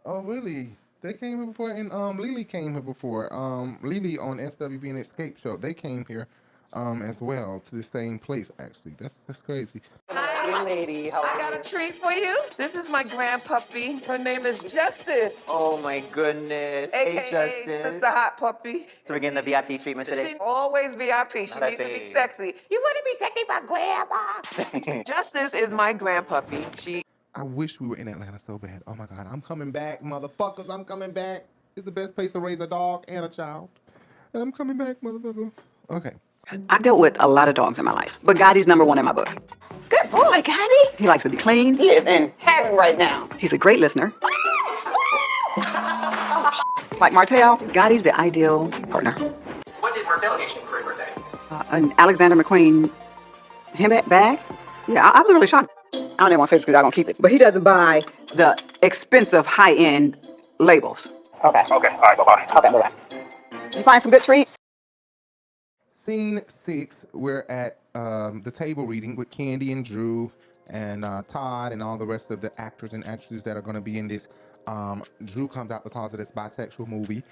Oh, really? They came here before, and Lily came here before. Lily on SWV and Escape Show, they came here as well to the same place, actually. That's crazy. Hi, lady. I got a treat for you. This is my grandpuppy. Her name is Justice. Oh my goodness. Hey, AKA Justice. Sister Hot Puppy. So we're getting the VIP treatment today. She always VIP. She needs to be sexy. You wouldn't be sexy for grandma. Justice is my grandpuppy. She. I wish we were in Atlanta so bad. Oh my God, I'm coming back, motherfuckers. I'm coming back. It's the best place to raise a dog and a child. And I'm coming back, motherfucker. Okay. I've dealt with a lot of dogs in my life, but Gotti's #1 in my book. Good boy, Kandi. He likes to be clean. He is in heaven right now. He's a great listener. Like Martell, Gotti's the ideal partner. What did Marcille get you for your birthday? An Alexander McQueen handbag bag. Yeah, I was really shocked. I don't even want to say this because I'm going to keep it. But he doesn't buy the expensive high-end labels. Okay. Okay, all right, bye-bye. Okay, bye-bye. You find some good treats? Scene 6, we're at the table reading with Kandi and Drew and Todd and all the rest of the actors and actresses that are going to be in this Drew Comes Out the Closet as Bisexual movie.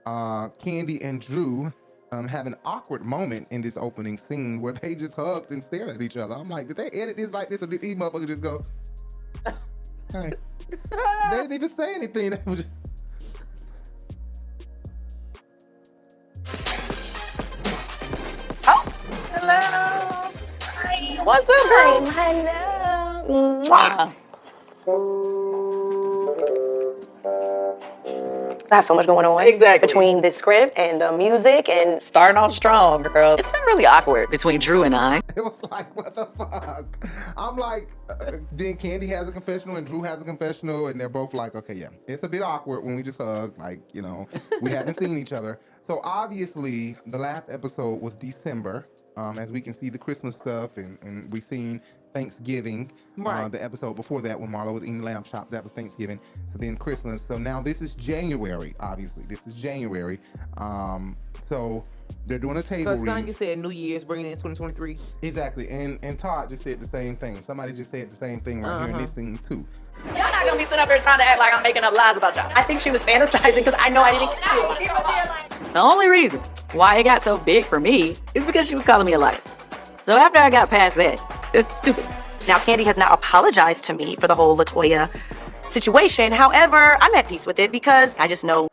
Kandi and Drew have an awkward moment in this opening scene where they just hugged and stared at each other. I'm like, did they edit this like this, or did these motherfuckers just go, hey? They didn't even say anything. That was just... Hello. Hi. What's up, babe? Hello. Mwah. I have so much going on. Exactly. Between the script and the music and Starting off strong, girl. It's been really awkward between Drew and I. It was like, what the fuck? I'm like, then Kandi has a confessional and Drew has a confessional, and they're both like, okay, yeah, it's a bit awkward when we just hug, like, you know, we haven't seen each other. So obviously, the last episode was December, as we can see the Christmas stuff, and we seen Thanksgiving, Right. the episode before that when Marlo was eating lamb chops, that was Thanksgiving. So then Christmas. So now this is January, obviously. This is January. So they're doing a table Because reading. Tanya said New Year's bringing in 2023. Exactly, and Todd just said the same thing. Somebody just said the same thing right here in this scene too. Y'all not gonna be sitting up here trying to act like I'm making up lies about y'all. I think she was fantasizing because I know I didn't get you. The only reason why it got so big for me is because she was calling me a liar. So after I got past that, it's stupid. now Kandi has now apologized to me for the whole LaToya situation. However, I'm at peace with it because I just know.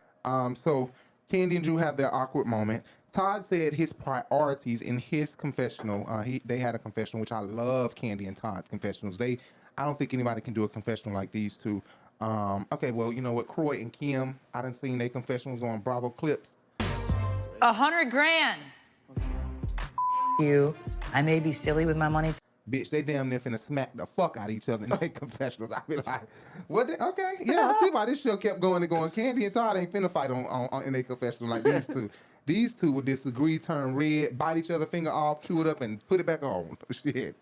So Kandi and Drew have their awkward moment. Todd said his priorities in his confessional. They had a confessional, which I love. Kandi and Todd's confessionals. I don't think anybody can do a confessional like these two. Okay, well, you know what? Croy and Kim, I done seen their confessionals on Bravo clips. 100 grand. You. I may be silly with my money. Bitch, they damn near finna smack the fuck out of each other in their confessionals. I be like, what? Okay, yeah, I see why this show kept going and going. Kandi and Todd ain't finna fight on in their confessional like these two. These two would disagree, turn red, bite each other finger off, chew it up, and put it back on. Shit.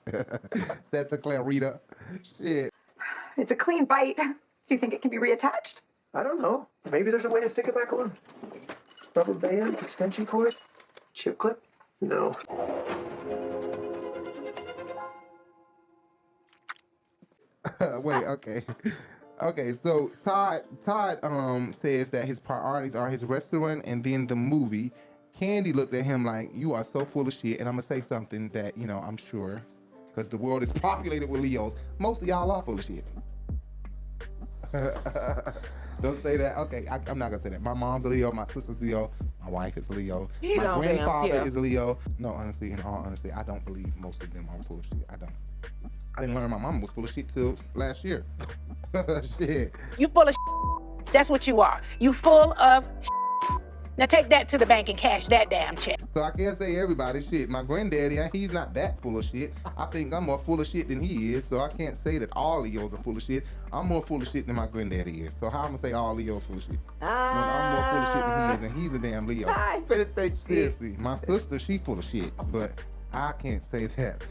Santa Clarita. Shit. It's a clean bite. Do you think it can be reattached? I don't know. Maybe there's a way to stick it back on. Rubber band, extension cord, chip clip? No. Wait, okay. Okay, so Todd says that his priorities are his restaurant and then the movie. Kandi looked at him like, you are so full of shit. And I'm gonna say something that, you know, I'm sure, because the world is populated with Leos. Most of y'all are full of shit. Don't say that. Okay, I'm not gonna say that. My mom's a Leo, my sister's Leo, my wife is a Leo, You my don't grandfather damn care. is a Leo. No, honestly, in all honesty, I don't believe most of them are full of shit. I don't. I didn't learn my mama was full of shit till last year. Shit. You full of shit. That's what you are. You full of shit. Now take that to the bank and cash that damn check. So I can't say everybody shit. My granddaddy, he's not that full of shit. I think I'm more full of shit than he is. So I can't say that all Leos are full of shit. I'm more full of shit than my granddaddy is. So how I'm gonna say all Leos full of shit? When I'm more full of shit than he is, and he's a damn Leo. I ain't finna say shit. Seriously, my sister, she full of shit, but I can't say that.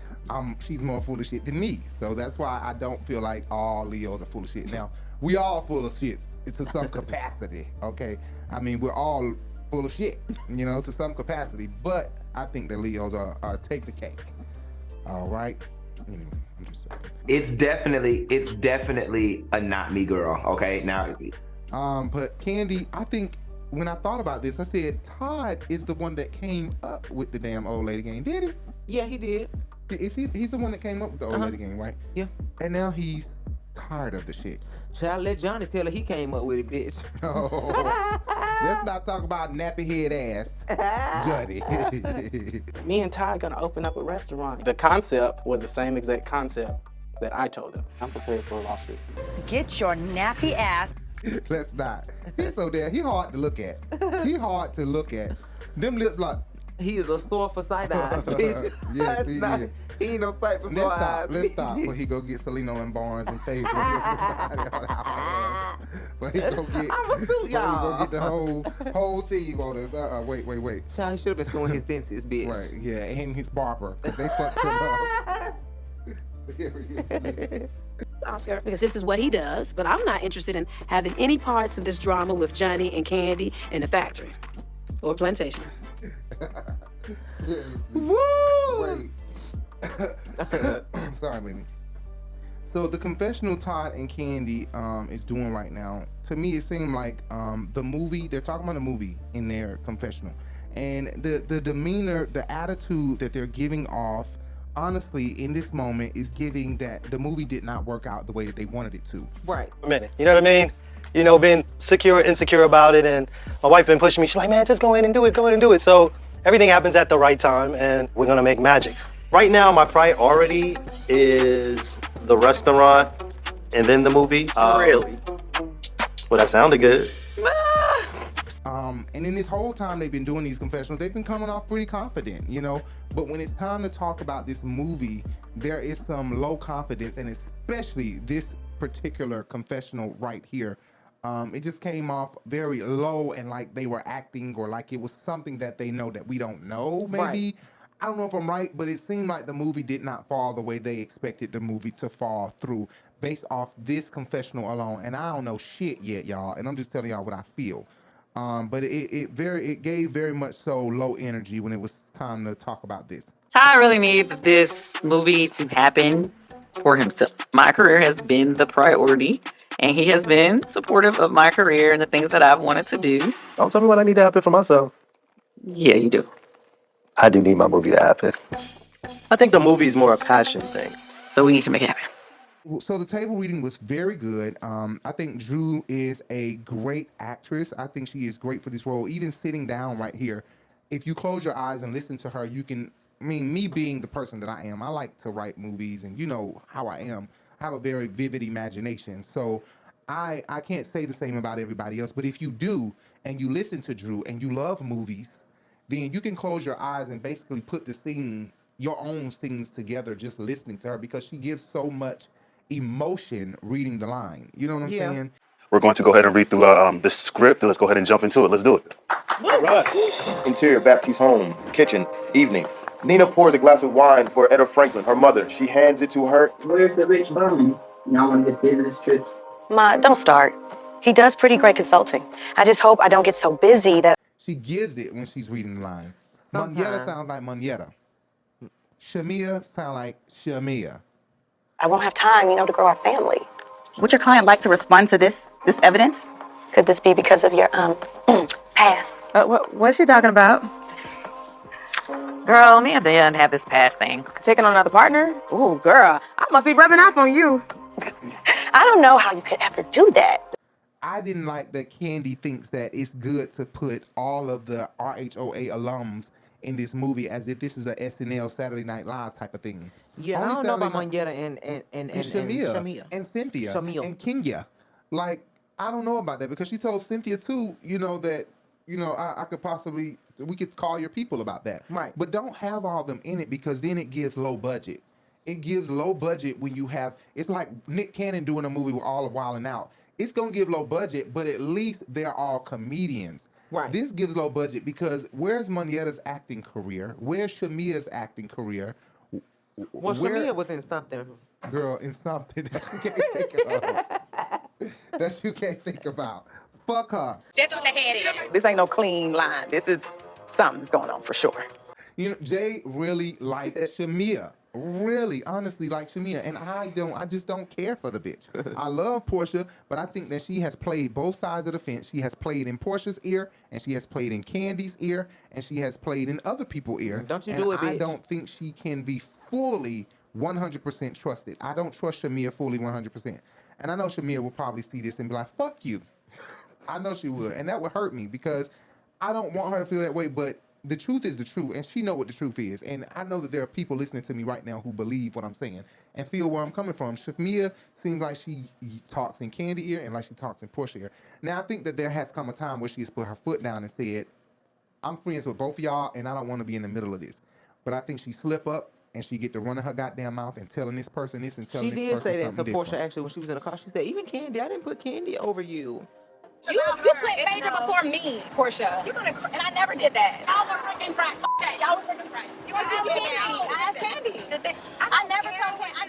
She's more full of shit than me. So that's why I don't feel like all Leos are full of shit. Now, we all full of shit to some capacity, okay? I mean, we're all full of shit, you know, to some capacity. But I think the Leos are take the cake. All right. Anyway, I'm just joking. It's definitely a not me girl. Okay, now. But Kandi, I think when I thought about this, I said Todd is the one that came up with the damn old lady game. Did he? Yeah, he did. Is he's the one that came up with the old lady game, right? Yeah. And now he's tired of the shit. Child, let Johnny tell her he came up with it, bitch. Oh. Let's not talk about nappy head ass Johnny. Me and Ty gonna open up a restaurant. The concept was the same exact concept that I told him. I'm prepared for a lawsuit. Get your nappy ass. Let's not. He's so damn, he hard to look at. He hard to look at. Them lips like. He is a sore for side eyes, bitch. Yes, he is. He ain't no type for sore eyes. Let's stop before he go get Salino and Barnes and Fave. But he go get. I'ma sue y'all. He go get the whole team on us. Wait. Child, he should have been suing his dentist, bitch. Right, yeah, and his barber. Cause they fucked him up. Seriously. Oscar, because this is what he does, but I'm not interested in having any parts of this drama with Johnny and Kandi in the factory or plantation. Woo! Wait. Sorry, baby. So the confessional Todd and Kandi is doing right now, to me it seemed like the movie, they're talking about a movie in their confessional. And the demeanor, the attitude that they're giving off, honestly, in this moment is giving that the movie did not work out the way that they wanted it to. Right. A minute, you know what I mean? You know, being insecure about it, and my wife been pushing me. She's like, man, just go in and do it, So everything happens at the right time, and we're gonna make magic. Right now, my priority is the restaurant and then the movie. Really? Well, that sounded good. And in this whole time they've been doing these confessionals, they've been coming off pretty confident, you know? But when it's time to talk about this movie, there is some low confidence, and especially this particular confessional right here. It just came off very low, and like they were acting, or like it was something that they know that we don't know, maybe. Right. I don't know if I'm right, but it seemed like the movie did not fall the way they expected the movie to fall through based off this confessional alone. And I don't know shit yet, y'all, and I'm just telling y'all what I feel. But it gave very much so low energy when it was time to talk about this. Ty really needs this movie to happen for himself. My career has been the priority, and he has been supportive of my career and the things that I've wanted to do. Don't tell me what I need to happen for myself. Yeah, you do. I do need my movie to happen. I think the movie is more a passion thing. So we need to make it happen. So the table reading was very good. I think Drew is a great actress. I think she is great for this role. Even sitting down right here, if you close your eyes and listen to her, you can, I mean, me being the person that I am, I like to write movies, and you know how I am. I have a very vivid imagination. So I can't say the same about everybody else, but if you do, and you listen to Drew, and you love movies, then you can close your eyes and basically put the scene, your own scenes together, just listening to her, because she gives so much emotion reading the line. You know what I'm saying? We're going to go ahead and read through the script, and let's go ahead and jump into it. Let's do it. All right. Interior, Baptiste home, kitchen, evening. Nene pours a glass of wine for Etta Franklin, her mother. She hands it to her. Where's the rich bum? Y'all on the business trips? Ma, don't start. He does pretty great consulting. I just hope I don't get so busy that... She gives it when she's reading the line. Sometimes. Moneta sounds like Moneta. Shamia sound like Shamia. I won't have time, to grow our family. Would your client like to respond to this evidence? Could this be because of your, past? What is she talking about? Girl, me and Dan have this past thing. Taking on another partner? Ooh, girl, I must be rubbing off on you. I don't know how you could ever do that. I didn't like that Kandi thinks that it's good to put all of the RHOA alums in this movie as if this is a SNL Saturday Night Live type of thing. Yeah, Only I don't know about Saturday Night- Monjetta and Shamia and Cynthia and Kenya. Like, I don't know about that because she told Cynthia too, that, I could possibly, we could call your people about that. Right. But don't have all them in it because then it gives low budget. It gives low budget when you have, it's like Nick Cannon doing a movie with all of Wildin' Out. It's going to give low budget, but at least they're all comedians. Right. This gives low budget because where's Monjetta's acting career? Where's Shamia's acting career? Well, Shamia was in something. Girl, in something that you can't think of. That you can't think about. Fuck her. Just on the head. This ain't no clean line. This is something's going on for sure. Jay really liked Shamia. Really, honestly, like Shamia. And I just don't care for the bitch. I love Porsha, but I think that she has played both sides of the fence. She has played in Porsha's ear, and she has played in Kandi's ear, and she has played in other people's ear. Don't you do it, bitch. I don't think she can be fully 100% trusted. I don't trust Shamia fully 100%. And I know Shamia will probably see this and be like, fuck you. I know she would. And that would hurt me because I don't want her to feel that way, but the truth is the truth, and she know what the truth is. And I know that there are people listening to me right now who believe what I'm saying and feel where I'm coming from. Shamia seems like she talks in Kandi ear and like she talks in Porsha ear. Now, I think that there has come a time where she has put her foot down and said, I'm friends with both of y'all, and I don't want to be in the middle of this. But I think she slip up, and she get to running her goddamn mouth and telling this person this and telling this person something different. She did say that to Porsha, actually, when she was in the car. She said, even Kandi, I didn't put Kandi over you. You put Major before me, Porsha. And I never did that. Y'all were freaking right. Fuck that. Y'all were freaking right. I asked Kandi. I never told Kandi.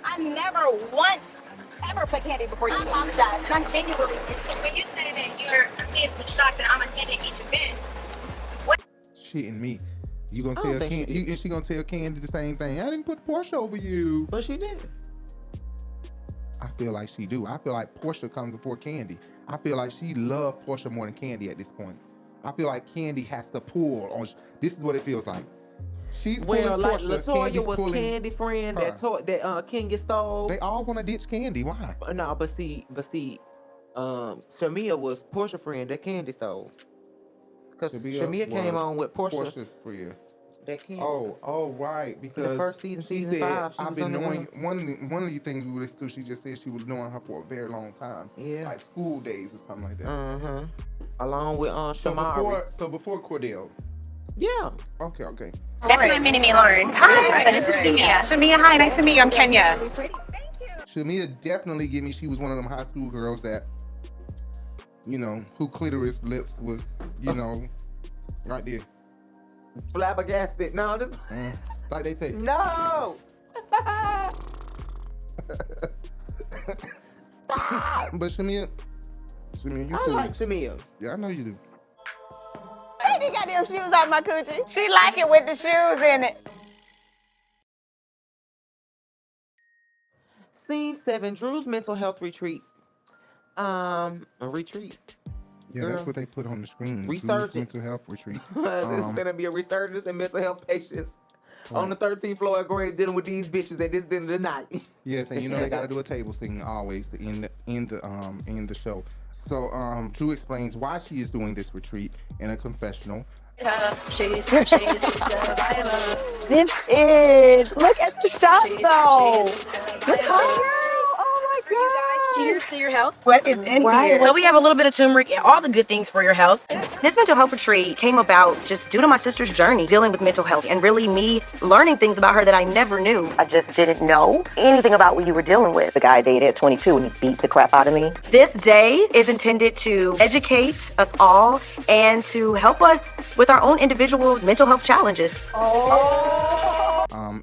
I never once ever put Kandi before you. I apologize. And I'm genuinely. When you say that you're shocked that I'm attending each event. What? Shitting me. You gonna tell Kandi? And she gonna tell Kandi the same thing? I didn't put Porsha over you. But she did. I feel like she do. I feel like Porsha comes before Kandi. I feel like she loved Porsha more than Kandi at this point. I feel like Kandi has to pull on. This is what it feels like. She's pulling like Porsha. LaToya was Kandi friend her. that Kenya stole. They all want to ditch Kandi. Why? No, but see, Shamia was Porsha friend that Kandi stole. Because Shamia came on with Porsha's friend. Oh, right. Because the first season said, 5, I've been knowing one of the things we listened to. She just said she was knowing her for a very long time. Yeah, like school days or something like that. Along with Shamari. So before Cordell. Yeah. Okay. That's my mini-me Lauren. Hi, this is Shamia. Shamia, hi, nice to meet you. I'm Kenya. Shamia definitely gave me. She was one of them high school girls that, who clitoris lips was, right there. Flabbergasted. No, this. Like they say. No. Stop. But Shamia, you I cool. like Shamia. Yeah, I know you do. Hey, you got them shoes off my coochie. She like it with the shoes in it. Scene 7, Drew's mental health retreat. A retreat. Yeah, Girl. That's what they put on the screen. Resurgence. Mental health retreat. It's gonna be a resurgence in mental health patients on the 13th floor at Grade dealing with these bitches at this end of the night. Yes, and they got to do a table singing always to end the show. So Drew explains why she is doing this retreat in a confessional. She's This is, look at the shot though. Look how, oh my God. Cheers to your health. What is in here? So we have a little bit of turmeric and all the good things for your health. This mental health retreat came about just due to my sister's journey dealing with mental health and really me learning things about her that I never knew. I just didn't know anything about what you were dealing with. The guy I dated at 22 and he beat the crap out of me. This day is intended to educate us all and to help us with our own individual mental health challenges.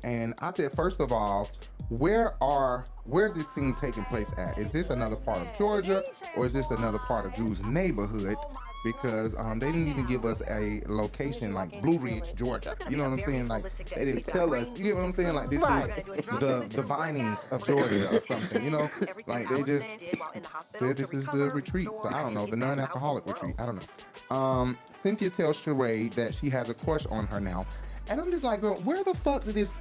And I said, first of all, where's this scene taking place at? Is this another part of Georgia or is this another part of Drew's neighborhood? Because they didn't even give us a location like Blue Ridge, Georgia. You know what I'm saying? Like they didn't tell us. You get what I'm saying? Like this is the Vinings of Georgia or something. You know? Like they just said this is the retreat. So I don't know, the non-alcoholic retreat. I don't know. Cynthia tells Sheree that she has a crush on her now. And I'm just like, girl, where the fuck did this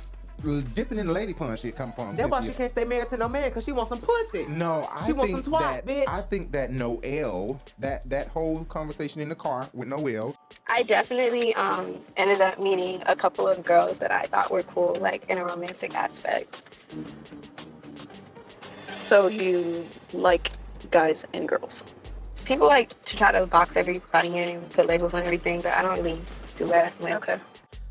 dipping in the lady punch shit come from. That's why she Cynthia. can't stay married to no man, because she wants some pussy. No, She wants some twat, bitch. I think that Noelle, that whole conversation in the car with Noelle. I definitely ended up meeting a couple of girls that I thought were cool, like in a romantic aspect. So you like guys and girls? People like to try to box everybody in and put labels on everything, but I don't really do that. I'm like, okay.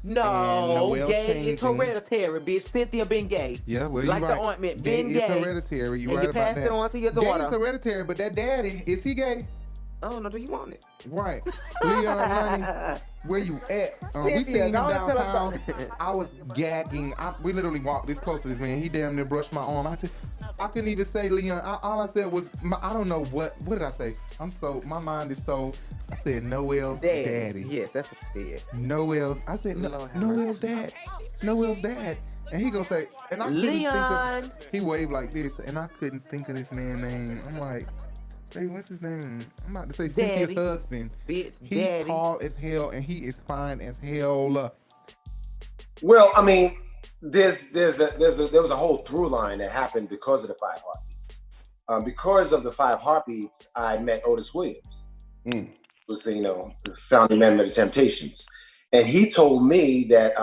No, Noelle gay is changing. hereditary, bitch. Cynthia been gay. Yeah, well, like you're the right. ointment, Gay been is gay. hereditary. You're And right you about passed that. it on to your Gay daughter. is hereditary, but that daddy, is he gay? I don't know. Do you want it? Right. Leon, honey, where you at? We Cynthia, seen him go on and tell us downtown. about it. I was gagging. We literally walked this close to this man. He damn near brushed my arm. I couldn't even say Leon. All I said was, I don't know what did I say? My mind is so, I said Noelle's daddy. Yes, that's what you said. Noelle's, I said, Noelle's dad. Noelle's dad. And he gonna say, and I couldn't Leon. think of, he waved like this, and I couldn't think of this man's name. I'm like, hey, what's his name? I'm about to say Cynthia's Daddy. husband. Bitch, He's daddy. tall as hell, and he is fine as hell. Well, I mean, there was a whole through line that happened because of the 5 Heartbeats. Because of the 5 Heartbeats, I met Otis Williams, who's the founding member of the Temptations, and he told me that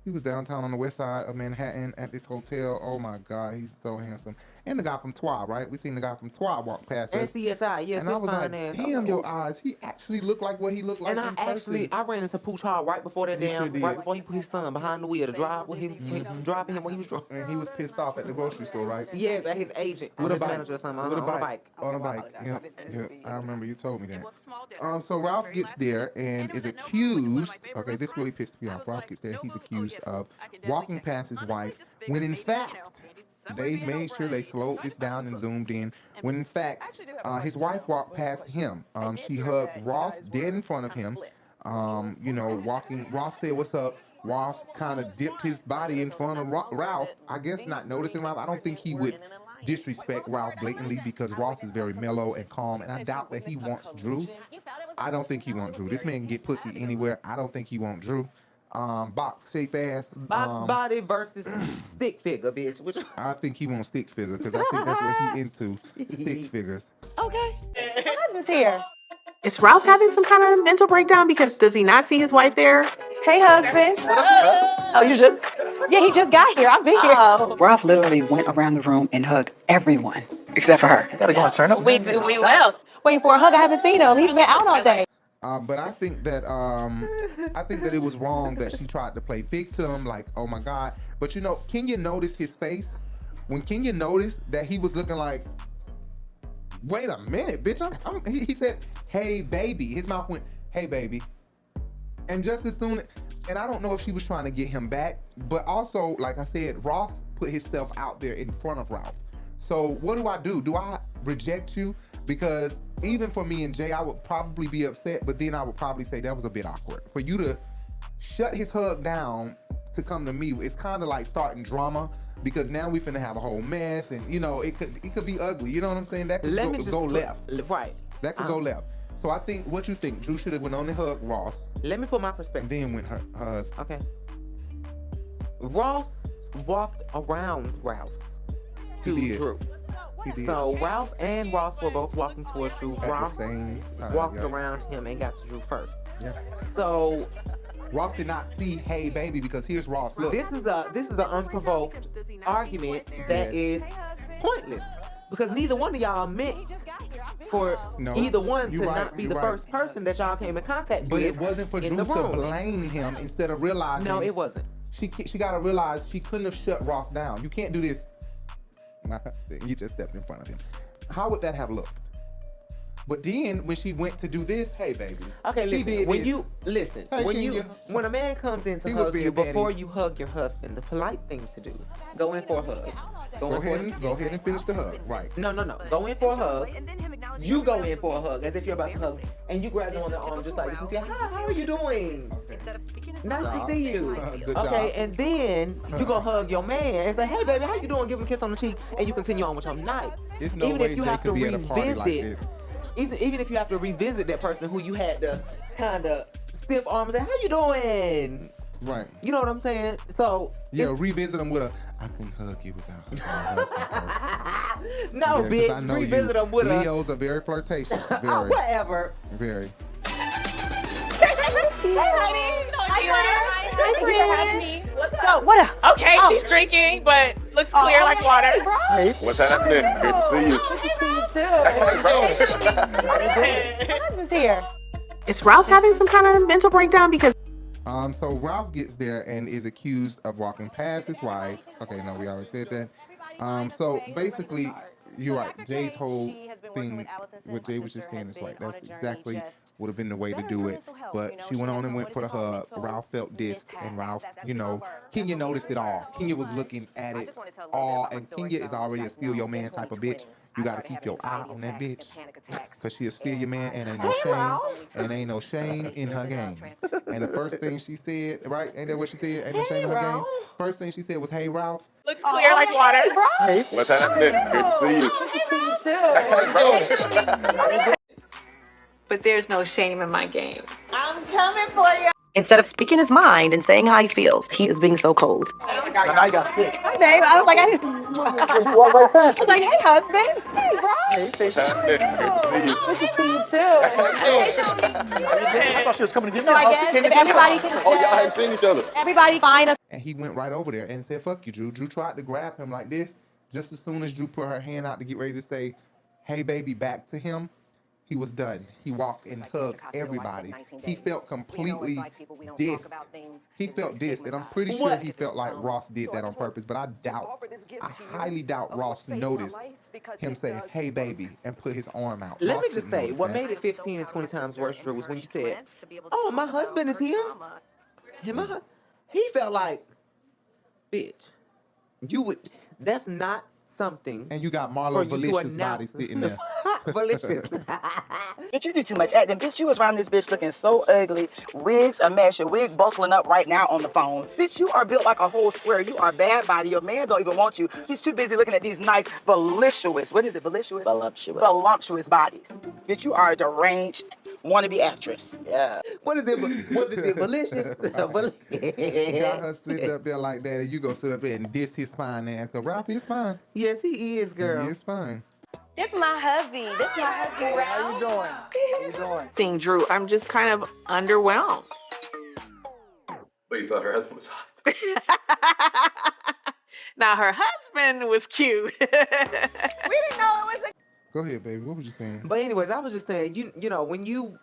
He was downtown on the west side of Manhattan at this hotel. Oh my God, he's so handsome. And the guy from Twa, right? We seen the guy from Twa walk past us. And CSI, yes, and I his was fine like, ass. damn, your eyes. He actually looked like what he looked like And in person. I ran into Pooch Hall right before that He sure did. right before he put his son behind the wheel to drive with him, driving him when he was drunk. And he was pissed off at the grocery store, right? Yes, at his agent, With his a bike. manager or something, With a on a bike. bike. On a bike. Yep. I remember you told me that. So Ralph gets there and is accused. Okay, this really pissed me off. Ralph gets there. He's accused of walking past his wife when in fact they made sure they slowed this down and zoomed in. When in fact his wife walked past him. She hugged Ross dead in front of him. Walking. Ross said, "What's up?" Ross kind of dipped his body in front of Ralph. I guess not noticing Ralph. I don't think he would disrespect Ralph blatantly because Ross is very mellow and calm, and I doubt that he wants Drew. I don't think he wants Drew. This man can get pussy anywhere. I don't think he wants Drew. Box shape ass. Box body versus stick figure, bitch. Which... I think he wants stick figure because I think that's what he into. Stick figures. Okay. My husband's here. Is Ralph having some kind of mental breakdown because does he not see his wife there? Hey, husband. Oh, you just? Yeah, he just got here. I've been here. Ralph literally went around the room and hugged everyone except for her. You gotta go and turn up. We will. Waiting for a hug. I haven't seen him. He's been out all day. But I think that it was wrong that she tried to play victim, like, oh my God. But Kenya noticed his face. When Kenya noticed that he was looking like, wait a minute, bitch. He said, hey, baby. His mouth went, hey, baby. And just as soon, and I don't know if she was trying to get him back, but also, like I said, Ross put himself out there in front of Ralph. So what do? Do I reject you? Because even for me and Jay, I would probably be upset, but then I would probably say that was a bit awkward. For you to shut his hug down to come to me, it's kind of like starting drama because now we finna have a whole mess and it could be ugly. You know what I'm saying? That could go left. Right. That could go left. So I think, what you think? Drew should have went on and hugged Ross. Let me put my perspective. And then went her husband. Okay. Ross walked around Ralph to Drew. So Ralph and Ross were both walking towards Drew. Ross walked around him and got to Drew first. Yeah. So Ross did not see hey baby because here's Ross. Look. This is an unprovoked argument that is pointless because neither one of y'all meant for either one to not be the first person that y'all came in contact with. But it wasn't for Drew to blame him instead of realizing. No, it wasn't. She got to realize she couldn't have shut Ross down. You can't do this. My husband, you just stepped in front of him. How would that have looked? But then when she went to do this, hey baby. Okay, listen. Hey, when a man comes in to hug you before you hug your husband, the polite thing to do, go in for a hug. Go ahead and finish the hug. Right. No. Go in for a hug. You go in for a hug as if you're about to hug, and you grab him on the arm just like this. Hi, how are you doing? Nice to see you. Good okay, job. and then you gonna hug your man and say, hey baby, how you doing? Give him a kiss on the cheek, and you continue on with your night. There's no way Jay could be at a party like this. Even if you have to revisit that person who you had to kind of stiff arm and say, how you doing? Right. You know what I'm saying? So yeah, revisit them with a I can hug you without my husband. No, bitch. I know revisit them with Leos are very flirtatious. Very. Whatever. Very. So, what? Okay, she's drinking, but looks clear like water. Hey, what's happening? Good to see you. My husband's here. Is Ralph having some kind of mental breakdown? Because So Ralph gets there and is accused of walking past his wife. Okay, no, we already said that. So basically, you're right. Jay's whole thing, what Jay was just saying is right. That's exactly would have been the way to do it. But she went on and went for the hug. Ralph felt dissed, and Ralph, Kenya noticed it all. Kenya was looking at it all, and Kenya is already a steal your man type of bitch. You got to keep your eye on that bitch, because she'll steal your man, and ain't no shame in her game. And the first thing she said, right? Ain't that what she said? Ain't no shame in her game? First thing she said was, hey, Ralph. looks clear like water. Hey, what's happening? Good to see you. But there's no shame in my game. I'm coming for you. Instead of speaking his mind and saying how he feels, he is being so cold. Now you got sick. Hi, babe. I was like, I didn't. You walk right past I was like, hey, husband. Hey, bro. Hey, What's happening? Good to see you. Good to see you, too. I thought she was coming to get me. So I guess if everybody can Oh, y'all ain't seen each other. everybody find us. And he went right over there and said, fuck you, Drew. Drew tried to grab him like this. Just as soon as Drew put her hand out to get ready to say, hey, baby, back to him, he was done. He walked and hugged everybody. He felt completely dissed. He felt dissed, and I'm pretty sure he felt like Ross did that on purpose, but I highly doubt Ross noticed him say, hey, baby, and put his arm out. Let Ross me just didn't say, notice what that. made it 15 and 20 times worse, Drew, was when you said, oh, my husband is here. He felt like, bitch, that's not something. And you got Marlo for you to Valicious body sitting there. Valicious. Bitch, you do too much acting. Bitch, you was around this bitch looking so ugly. Wigs a mess. Your wig bustling up right now on the phone. Bitch, you are built like a whole square. You are bad body. Your man don't even want you. He's too busy looking at these nice, voluptuous, what is it, voluptuous? Voluptuous bodies. Bitch, you are a deranged wannabe actress. Yeah. What is it? Malicious? Got her sit up there like that, and you go sit up there and diss his fine ass. Cause Ralph is fine. Yes, he is, girl. He is fine. This my hubby. This my hubby, Ralph. How you doing? How you doing? Seeing Drew, I'm just kind of underwhelmed. But you thought her husband was hot. Now, her husband was cute. We didn't know it was a... Go ahead, baby. What was you saying? But anyways, I was just saying, you know, when you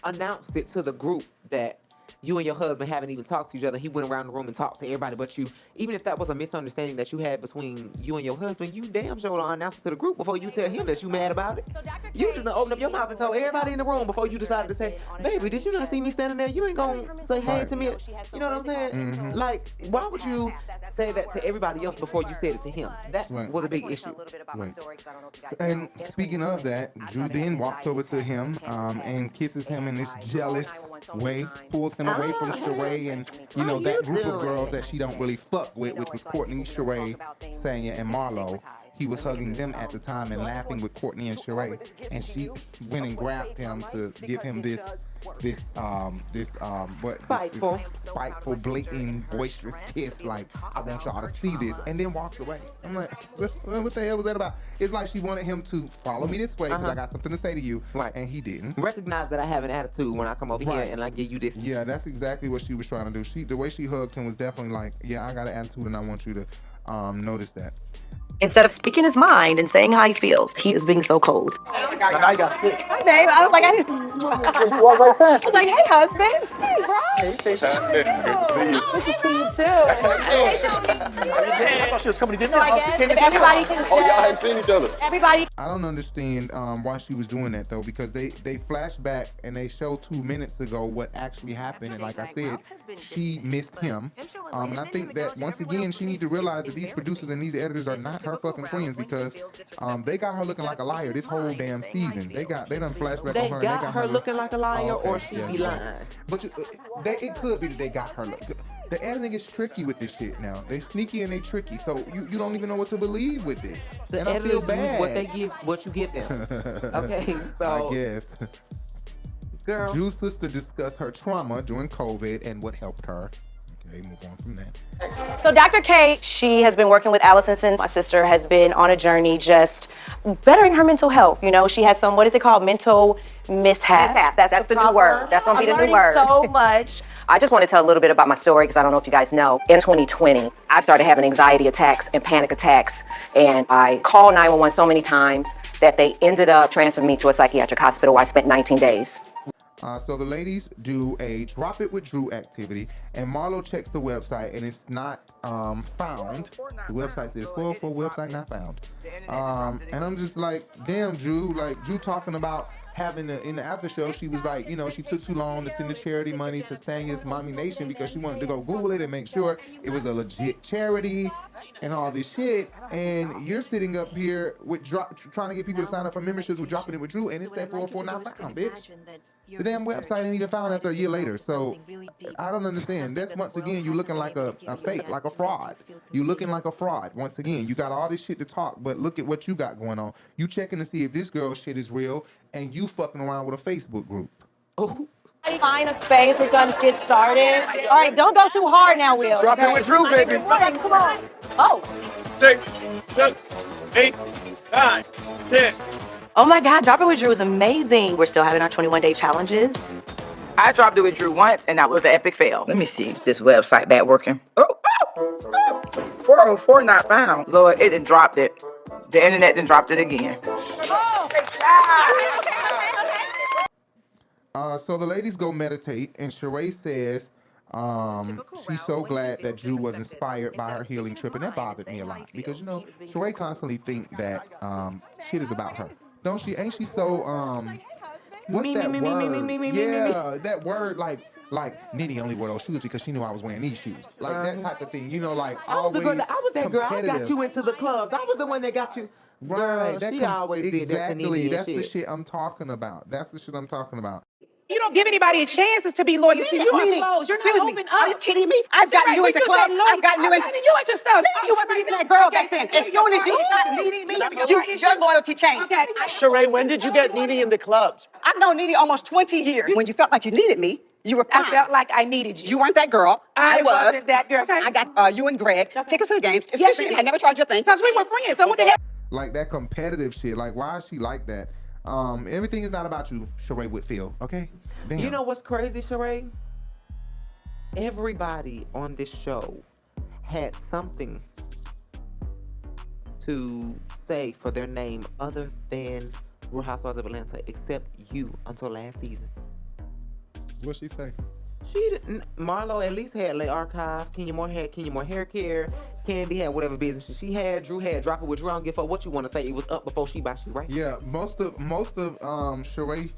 announced it to the group that you and your husband haven't even talked to each other, he went around the room and talked to everybody but you. Even if that was a misunderstanding that you had between you and your husband, you damn sure don't announce it to the group before you tell him that you mad about it. You just open up your mouth and told everybody in the room before you decided to say, baby, did you not see me standing there? You ain't gonna say hey to me. You know what I'm saying? Mm-hmm. Like, why would you say that to everybody else before you said it to him? That was a big issue. Right. And speaking of that, Drew then walks over to him and kisses him in this jealous way, pulls him away from Sheree and, you know, that group of girls that she don't really fuck with, which was Courtney, Sheree, Tanya, and Marlo. He was hugging them at the time and laughing with Courtney and Sheree, and she went and grabbed him to give him this spiteful, blatant, boisterous kiss, like, I want y'all to see this, and then walked away. I'm like, what the hell was that about? It's like she wanted him to follow me this way because I got something to say to you, and he didn't. Recognize that I have an attitude when I come over here and I give you this. Yeah, that's exactly what she was trying to do. The way she hugged him was definitely like, yeah, I got an attitude and I want you to notice that. Instead of speaking his mind and saying how he feels, he is being so cold. Now you got sick. Hi, babe. I was like, I didn't. You walk right past I was like, hey, husband. Hey, bro. Hey, What's happening? Good to see you. Good to see you, too. I thought she was coming to get me. So I guess if everybody can Oh, y'all ain't seen each other. everybody. I don't understand why she was doing that though, because they flash back and they show 2 minutes ago what actually happened, and like I said, she missed him. And I think that once again she need to realize that these producers and these editors are not her fucking friends, because they got her looking like a liar this whole damn season. They done flashback on her. They got her looking like a liar, or she be lying. But it could be that they got her. The editing is tricky with this shit now. They sneaky and they tricky, so you don't even know what to believe with it. The and I feel editors bad. use what they give, what you give them. Okay, so I guess. Girl. Drew's sister discussed her trauma during COVID and what helped her. Okay, move on from that. So Dr. K, she has been working with Allison since my sister has been on a journey just bettering her mental health. You know, she had some, what is it called? Mental mishaps. That's the new word. That's going to be the new word. So much. I just want to tell a little bit about my story because I don't know if you guys know. In 2020, I started having anxiety attacks and panic attacks. And I called 911 so many times that they ended up transferring me to a psychiatric hospital where I spent 19 days. So the ladies do a Drop It with Drew activity, and Marlo checks the website, and it's not found. The website says 404 website not found. And I'm just like, damn, Drew. Like, Drew talking about having in the after show, she was like, you know, she took too long to send the charity money to Tanya's Mommy Nation because she wanted to go Google it and make sure it was a legit charity and all this shit. And you're sitting up here with trying to get people to sign up for memberships with Dropping It with Drew, and it said 404 not found, bitch. The damn website ain't even found after a year later. So I don't understand. That's once again, you looking like a fake, like a fraud. You looking like a fraud. Once again, you got all this shit to talk, but look at what you got going on. You checking to see if this girl shit is real, and you fucking around with a Facebook group. Oh. Find a space. We're gonna get started. All right, don't go too hard now, Will. Drop It with Drew, baby. Come on. Oh. 6, 7, 8, 9, 10. Oh my God, Drop It with Drew is amazing. We're still having our 21-day challenges. I dropped it with Drew once, and that was an epic fail. Let me see if this website back working. Oh, 404 not found. Lord, it done dropped it. The internet done dropped it again. Oh, So the ladies go meditate, and Sheree says she's so glad that Drew was inspired by her healing trip, and that bothered me a lot because, you know, Sheree constantly think that shit is about her. Don't she? Ain't she so, what's that word? Yeah, that word, like Nene only wore those shoes because she knew I was wearing these shoes. Like that type of thing, you know, like I was always that girl. I got you into the clubs. I was the one that got you. Girl, Right, she always did that to Nene. That's the shit I'm talking about. That's the shit I'm talking about. You don't give anybody a chance to be loyal to you. You are closed. You're not open up. Are you kidding me? I've gotten you into clubs. I've gotten you into stuff. You wasn't even that girl back then. As soon as you started needing me, your loyalty changed. Okay. Sheree, when did you get Nene in the clubs? I've known Nene almost 20 years. When you felt like you needed me, you were fine. I felt like I needed you. You weren't that girl. I was. wasn't that girl. Okay. I got you and Greg tickets to the games. Especially, I never charged you a thing. Because we were friends. So what the hell? Like that competitive shit. Like, why is she like that? Everything is not about you, Sheree Whitfield. Okay. Damn. You know what's crazy, Sheree? Everybody on this show had something to say for their name other than Real Housewives of Atlanta, except you until last season. What'd she say? She didn't. Marlo at least had Lay Archive. Kenya Moore had Kenya Moore Hair Care. Kandi had whatever business she had. Drew had Drop It with Drew. I don't give a fuck what you want to say. It was up before she by she, right? Yeah, most of Sheree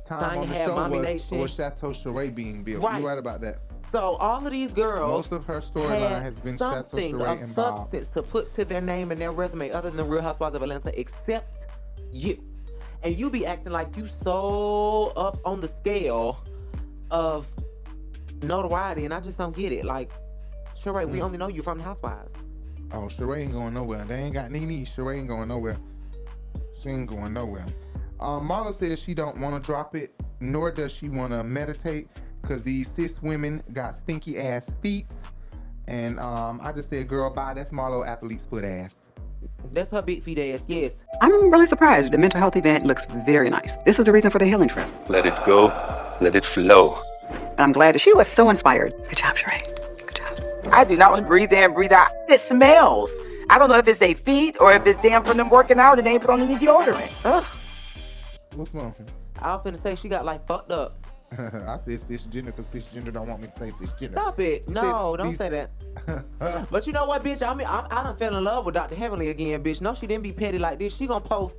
time on the show was Chateau Sheree being built. Right. You're right about that. So all of these girls, most of her storyline has been Chateau something Sheree of involved. substance to put to their name and their resume other than the Real Housewives of Atlanta, except you. And you be acting like you so up on the scale of notoriety, and I just don't get it. Like, Sheree, we only know you from the Housewives. Oh, Sheree ain't going nowhere. They ain't got Nene. Sheree ain't going nowhere. She ain't going nowhere. Marlo says she don't want to drop it, nor does she want to meditate, because these cis women got stinky ass feet. And I just said, girl, bye. That's Marlo athlete's foot ass. That's her big feet ass, yes. I'm really surprised. The mental health event looks very nice. This is the reason for the healing trip. Let it go. Let it flow. I'm glad that she was so inspired. Good job, Sheree. I do not want to breathe in, breathe out. It smells. I don't know if it's their feet or if it's damn from them working out and they ain't put on any deodorant. Ugh. What's wrong? I was finna say she got like fucked up. I said cisgender because cisgender don't want me to say cisgender. Stop it. No, don't say that. But you know what, bitch? I done fell in love with Dr. Heavenly again, bitch. No, she didn't be petty like this. She gonna post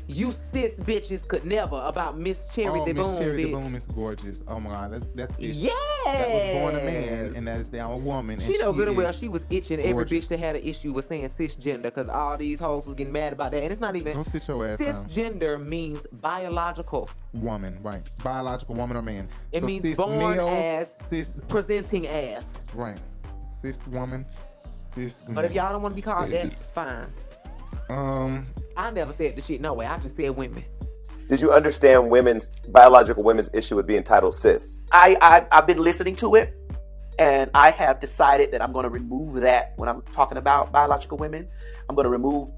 "You cis bitches could never" about Miss Cherry the Boom, Miss Cherry bitch. the Boom is gorgeous. Oh my God, that's it. Yes. That was born a man, and that is now a woman. She and know good and well is she was itching every bitch that had an issue with saying cisgender, because all these hoes was getting mad about that, and it's not even. Don't sit your ass down. Cisgender means biological woman, right? Biological woman or man. It So means cis born male, as, cis presenting as. Right. Cis woman, cis. But if y'all don't want to be called that, fine. I never said the shit no way. I just said women. Did you understand biological women's issue with being titled cis? I've been listening to it, and I have decided that I'm going to remove that when I'm talking about biological women. I'm going to remove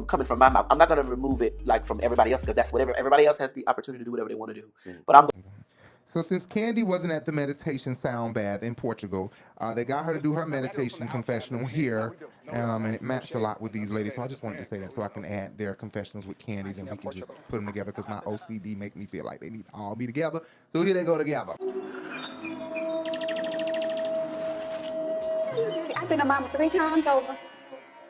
coming from my mouth. I'm not going to remove it like from everybody else, because that's whatever everybody else has the opportunity to do whatever they want to do. But I'm. So since Kandi wasn't at the meditation sound bath in Portugal, they got her to do her meditation confessional here, and it matched a lot with these ladies. So I just wanted to say that so I can add their confessionals with Kandi's, and we can just put them together, because my OCD make me feel like they need to all be together. So here they go together. I've been a mama 3 times over.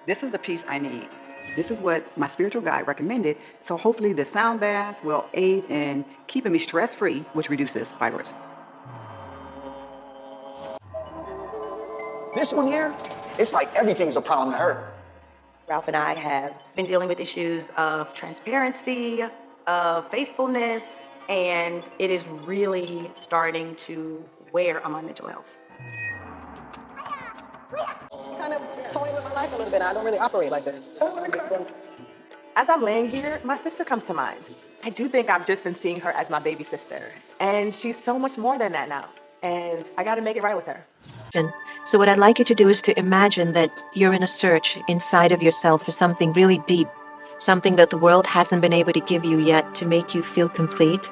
This is the piece I need. This is what my spiritual guide recommended. So hopefully the sound bath will aid in keeping me stress-free, which reduces fibroids. This one here, it's like everything's a problem to her. Ralph and I have been dealing with issues of transparency, of faithfulness, and it is really starting to wear on my mental health. Kind of toying with my life a little bit. I don't really operate like that. As I'm laying here, my sister comes to mind. I do think I've just been seeing her as my baby sister. And she's so much more than that now. And I got to make it right with her. So what I'd like you to do is to imagine that you're in a search inside of yourself for something really deep, something that the world hasn't been able to give you yet to make you feel complete.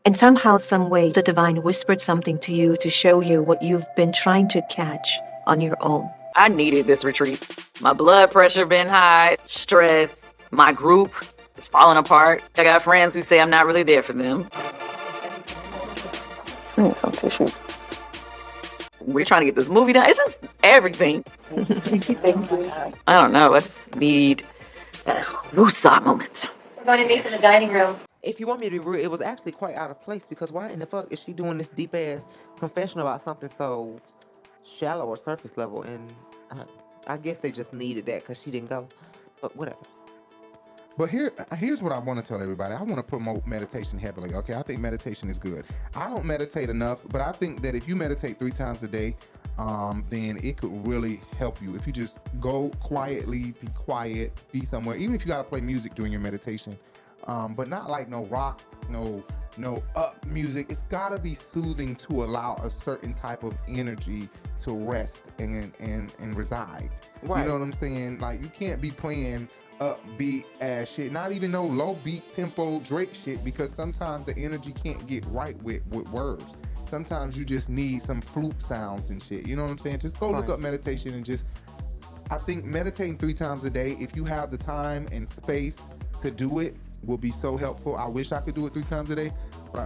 And somehow, some way, the divine whispered something to you to show you what you've been trying to catch on your own. I needed this retreat. My blood pressure been high, stress, my group is falling apart. I got friends who say I'm not really there for them. I need some tissue. We're trying to get this movie done. It's just everything. I don't know. I just need a woosah moment. We're going to meet in the dining room. If you want me to be real, it was actually quite out of place, because why in the fuck is she doing this deep ass confession about something so shallow or surface level? And I guess they just needed that because she didn't go. But whatever. But here's what I want to tell everybody. I want to promote meditation heavily, okay? I think meditation is good. I don't meditate enough, but I think that if you meditate 3 times a day, then it could really help you. If you just go quietly, be quiet, be somewhere, even if you got to play music during your meditation, but not like no rock, no up music. It's got to be soothing to allow a certain type of energy to rest and reside. Right. You know what I'm saying? Like, you can't be playing upbeat ass shit, not even no low beat tempo Drake shit, because sometimes the energy can't get right with words. Sometimes you just need some flute sounds and shit. You know what I'm saying? Just go look up meditation and just, I think meditating 3 times a day, if you have the time and space to do it, will be so helpful. I wish I could do it 3 times a day.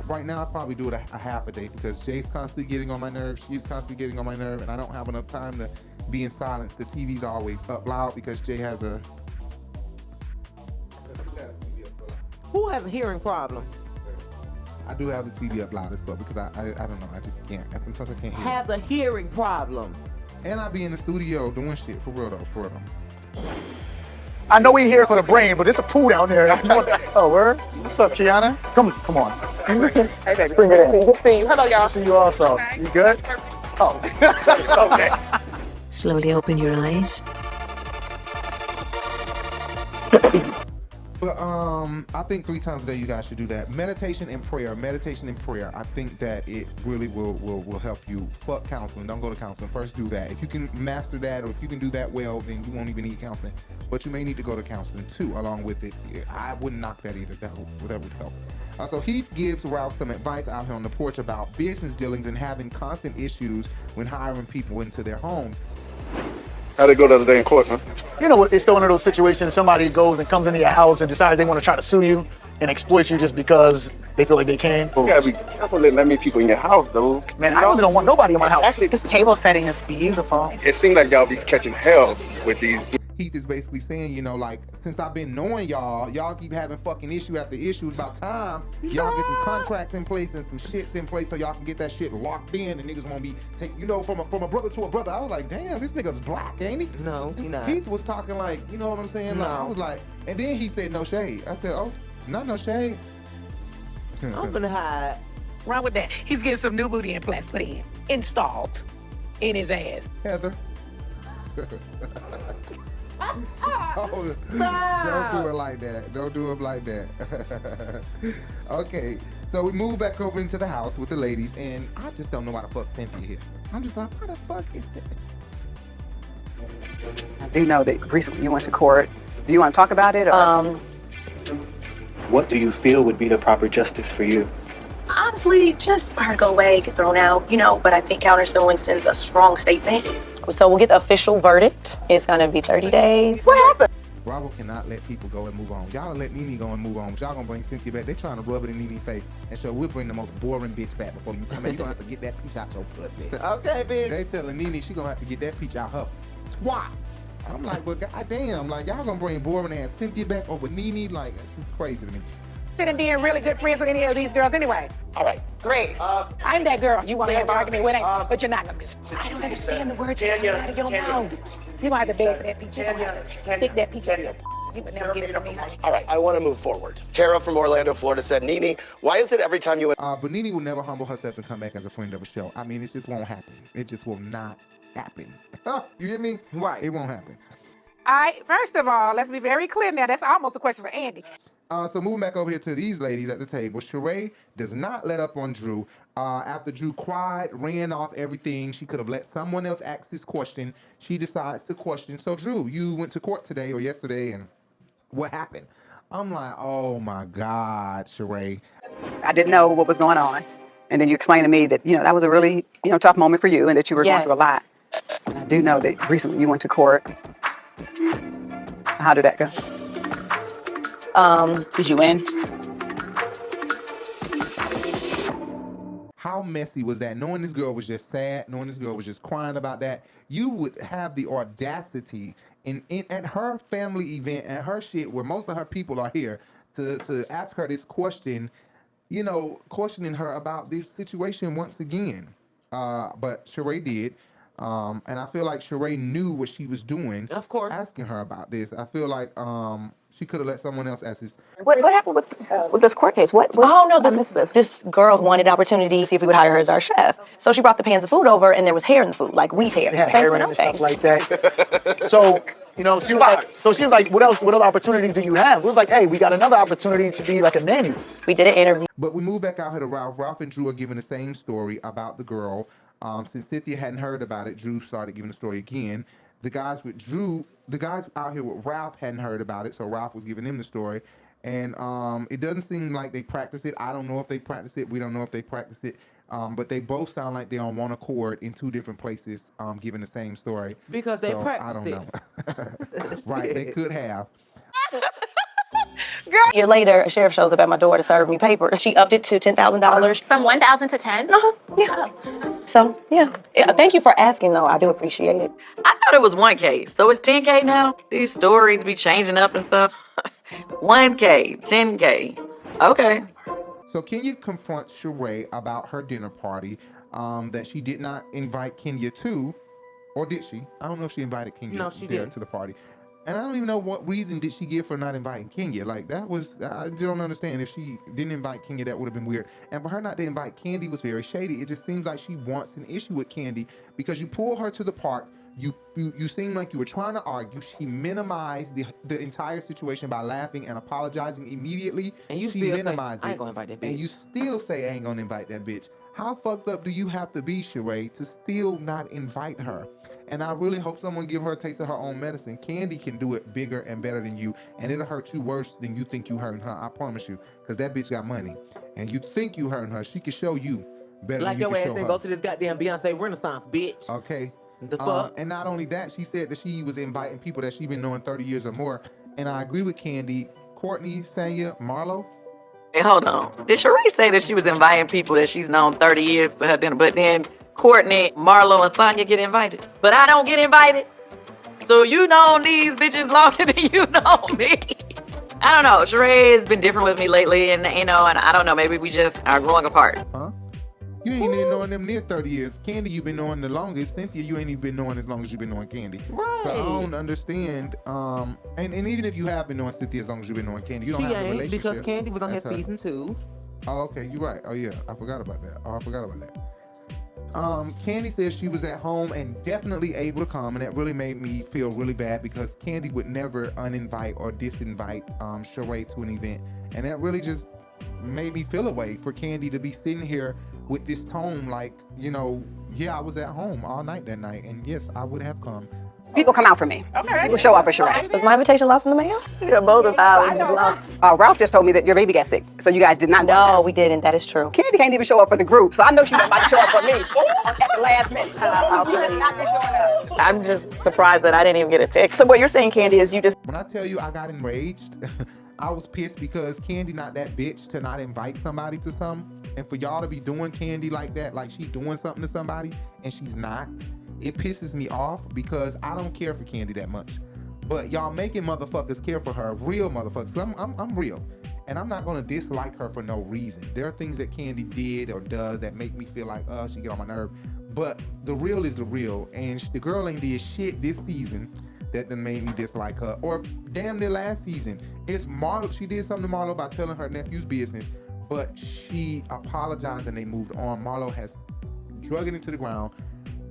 Right now, I probably do it a half a day, because Jay's constantly getting on my nerves. She's constantly getting on my nerve, and I don't have enough time to be in silence. The TV's always up loud because Jay has a... Who has a hearing problem? I do have the TV up loud as well, because I don't know. I just can't. Sometimes I can't hear. Have a hearing problem. And I be in the studio doing shit, for real though, I know we here for the brain, but there's a pool down there. Oh, word? What's up, Kiana? Come on. Hey, baby. Bring it in. Good to see you. Hello, y'all. See you also. You good? Oh. Okay. Slowly open your eyes. But I think 3 times a day you guys should do that. Meditation and prayer. I think that it really will help you. Fuck counseling. Don't go to counseling. First do that. If you can master that, or if you can do that well, then you won't even need counseling. But you may need to go to counseling too, along with it. I wouldn't knock that either. That would help. So Heath gives Ralph some advice out here on the porch about business dealings and having constant issues when hiring people into their homes. How'd it go the other day in court, huh? You know what? It's still one of those situations. Somebody goes and comes into your house and decides they want to try to sue you and exploit you just because they feel like they can. You gotta be careful letting that many people in your house, though. Man, I really don't want nobody in my house. Actually, this table setting is beautiful. It seems like y'all be catching hell with these. Heath is basically saying, you know, like, since I've been knowing y'all keep having fucking issue after issue. It's about time y'all get some contracts in place and some shits in place so y'all can get that shit locked in and niggas won't be taking, you know, from a brother to a brother. I was like, damn, this nigga's black, ain't he? No, he not. Heath was talking like, you know what I'm saying? No. Like, I was like, and then he said no shade. I said, oh, not no shade. I'm gonna hide. Wrong with that. He's getting some new booty implants put in, installed in his ass. Heather. Don't do it like that. Don't do it like that. Okay, so we move back over into the house with the ladies, and I just don't know why the fuck Cynthia here. I'm just like, why the fuck is Cynthia? I do know that recently you went to court. Do you want to talk about it? Or? What do you feel would be the proper justice for you? Honestly, just for her to go away, get thrown out, but I think counter Winston's a strong statement. So we'll get the official verdict. It's gonna be 30 days. What happened? Bravo cannot let people go and move on. Y'all let Nene go and move on, but y'all gonna bring Cynthia back. They trying to rub it in Nene's face. And so we'll bring the most boring bitch back before you come in. You gonna have to get that peach out your pussy. Okay, bitch. They telling Nene she gonna have to get that peach out her twat. I'm like, but goddamn, like y'all gonna bring boring ass Cynthia back over Nene? Like, it's just crazy to me. And being really good friends with any of these girls anyway. All right. Great. I'm that girl you want to have an argument with, but you're not going to. I don't understand the words coming out of your mouth. You're going to have to beg for that peach. You're going to have to stick that peach in. You would never get it from me. All right, I want to move forward. Tara from Orlando, Florida said, Nene, why is it every time you... But Nene will never humble herself and come back as a friend of a show. I mean, it just won't happen. It just will not happen. You hear me? Right. It won't happen. First of all, let's be very clear now. That's almost a question for Andy. So moving back over here to these ladies at the table, Sheree does not let up on Drew. After Drew cried, ran off everything, she could have let someone else ask this question. She decides to question. So Drew, you went to court today or yesterday, and what happened? I'm like, oh my God, Sheree. I didn't know what was going on. And then you explained to me that, that was a really, tough moment for you and that you were going through a lot. And I do know that recently you went to court. How did that go? Did you win? How messy was that? Knowing this girl was just sad, knowing this girl was just crying about that, you would have the audacity at her family event, at her shit, where most of her people are here, to ask her this question, questioning her about this situation once again. But Sheree did. And I feel like Sheree knew what she was doing. Of course. Asking her about this. I feel like she could have let someone else ask this. What happened with this court case? What? Oh no, this girl wanted the opportunity to see if we would hire her as our chef. So she brought the pans of food over, and there was hair in the food, like wheat hair. Yeah, hair and stuff like that. So, she was like, what else? What other opportunities do you have? We was like, hey, we got another opportunity to be like a nanny. We did an interview. But we moved back out here to Ralph. Ralph and Drew are giving the same story about the girl. Since Cynthia hadn't heard about it, Drew started giving the story again. The guys out here with Ralph hadn't heard about it, so Ralph was giving them the story. And it doesn't seem like they practice it. I don't know if they practice it. We don't know if they practice it. But they both sound like they're on one accord in two different places, giving the same story. Because they practiced I don't know. Right, they could have. Girl. A year later, a sheriff shows up at my door to serve me papers. She upped it to $10,000. From 1,000 to 10? Yeah. So, yeah. Thank you for asking, though. I do appreciate it. I thought it was 1K, so it's 10K now? These stories be changing up and stuff. 1K, 10K. Okay. So Kenya confronts Sheree about her dinner party that she did not invite Kenya to, or did she? I don't know if she invited Kenya to the party. And I don't even know what reason did she give for not inviting Kenya. Like, that was, I don't understand. If she didn't invite Kenya, that would have been weird. And for her not to invite Kandi was very shady. It just seems like she wants an issue with Kandi because you pull her to the park. You seem like you were trying to argue. She minimized the entire situation by laughing and apologizing immediately. And you she still minimized say, I ain't gonna invite that bitch. And you still say, I ain't gonna invite that bitch. How fucked up do you have to be, Sheree, to still not invite her? And I really hope someone give her a taste of her own medicine. Kandi can do it bigger and better than you, and it'll hurt you worse than you think you hurting her. I promise you, because that bitch got money, and you think you hurting her. She can show you better like than you your can ass show didn't her. go to this goddamn Beyonce Renaissance, bitch. Okay. The fuck? And not only that, she said that she was inviting people that she been knowing 30 years or more. And I agree with Kandi. Courtney, Tanya, Marlo. Hey, hold on. Did Sheree say that she was inviting people that she's known 30 years to her dinner, but then Courtney, Marlo, and Sonya get invited, but I don't get invited? So you know these bitches longer than you know me. I don't know. Sheree has been different with me lately, and and I don't know. Maybe we just are growing apart. Huh? You ain't even knowing them near 30 years. Kandi, you've been knowing the longest. Cynthia, you ain't even been knowing as long as you've been knowing Kandi. Right. So I don't understand. And even if you have been knowing Cynthia as long as you've been knowing Kandi, you don't have a relationship. Because Kandi was on her That's her. season 2. Oh, okay, you're right. Oh yeah, I forgot about that. Kandi says she was at home and definitely able to come, and that really made me feel really bad because Kandi would never uninvite or disinvite Sheree to an event, and that really just made me feel away for Kandi to be sitting here with this tone like, you know, yeah, I was at home all night that night, and yes, I would have come. People come out for me. People show up for Sheree. Was my invitation lost in the mail? Yeah, both of ours was lost. Ralph just told me that your baby got sick, so you guys did not. No, we didn't. That is true. Kandi can't even show up for the group, so I know she was about to show up for me at the last minute. She has not been showing up. I'm just surprised that I didn't even get a text. So what you're saying, Kandi, is you just... When I tell you I got enraged, I was pissed because Kandi not that bitch to not invite somebody to something. And for y'all to be doing Kandi like that, like she doing something to somebody and she's not, it pisses me off because I don't care for Kandi that much. But y'all making motherfuckers care for her, real motherfuckers. I'm real. And I'm not gonna dislike her for no reason. There are things that Kandi did or does that make me feel like, she get on my nerve. But the real is the real. And the girl ain't did shit this season that done made me dislike her. Or damn near last season. It's Marlo. She did something to Marlo by telling her nephew's business, but she apologized and they moved on. Marlo has drug it into the ground,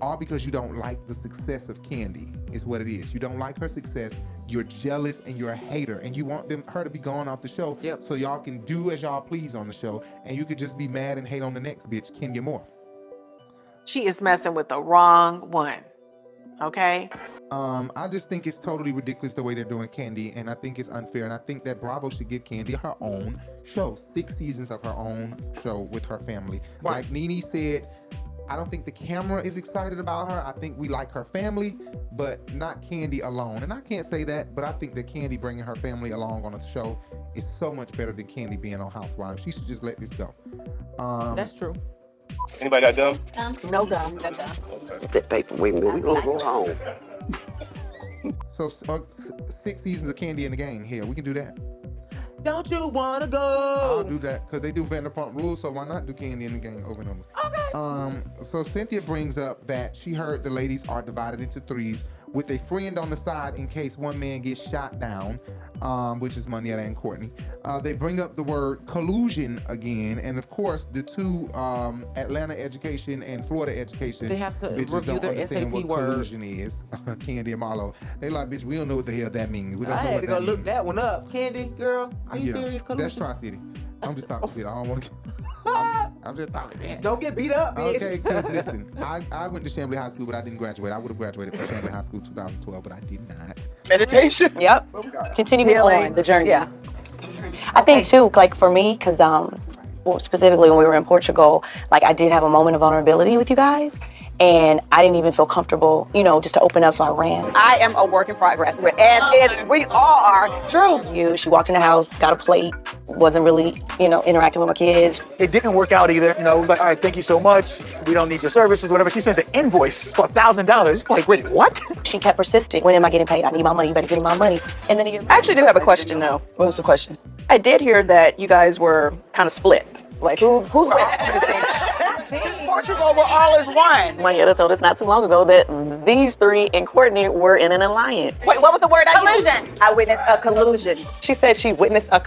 all because you don't like the success of Kandi, is what it is. You don't like her success, you're jealous and you're a hater, and you want her to be gone off the show so y'all can do as y'all please on the show, and you could just be mad and hate on the next bitch, Kenya Moore. She is messing with the wrong one. Okay? I just think it's totally ridiculous the way they're doing Kandi, and I think it's unfair, and I think that Bravo should give Kandi her own show, 6 seasons of her own show with her family. Right. Like Nene said, I don't think the camera is excited about her. I think we like her family, but not Kandi alone. And I can't say that, but I think that Kandi bringing her family along on a show is so much better than Kandi being on Housewives. She should just let this go. That's true. Anybody got gum? No gum. No gum. Get that paper with me. We're gonna go home. So 6 seasons of Kandi in the game. Here, we can do that. Don't you wanna go? I'll do that because they do Vanderpump Rules, so why not do Kandi in the game over and over? Okay. So Cynthia brings up that she heard the ladies are divided into 3s with a friend on the side in case one man gets shot down, which is Monietta and Courtney. They bring up the word collusion again, and of course the two Atlanta education and Florida education, they have to bitches review don't their understand SAT what words. collusion is. Kandi and Marlo, they like, bitch, we don't know what the hell that means. We don't I know had what to that go means. look that one up. Kandi, girl, are you serious? Collusion? That's Tri-City. I'm just talking shit. I don't want to. I'm just talking shit. Don't get beat up, bitch. Okay, because listen, I went to Chamblee High School, but I didn't graduate. I would have graduated from Chamblee High School 2012, but I did not. Meditation. Yep. Continue on the journey. Yeah. I think too, like for me, because specifically when we were in Portugal, like I did have a moment of vulnerability with you guys, and I didn't even feel comfortable, you know, just to open up, so I ran. I am a work in progress, as we are. True. She walked in the house, got a plate, wasn't really, you know, interacting with my kids. It didn't work out either. You know, it was like, all right, thank you so much. We don't need your services, whatever. She sends an invoice for $1,000. Like, wait, what? She kept persisting. When am I getting paid? I need my money. You better give me my money. And then I actually do have a question though. What was the question? I did hear that you guys were kind of split. Like who's Since Portugal, we're all as one. Monietta told us not too long ago that these 3 and Courtney were in an alliance. Wait, what was the word I used? Collusion. I witnessed a collusion. She said she witnessed a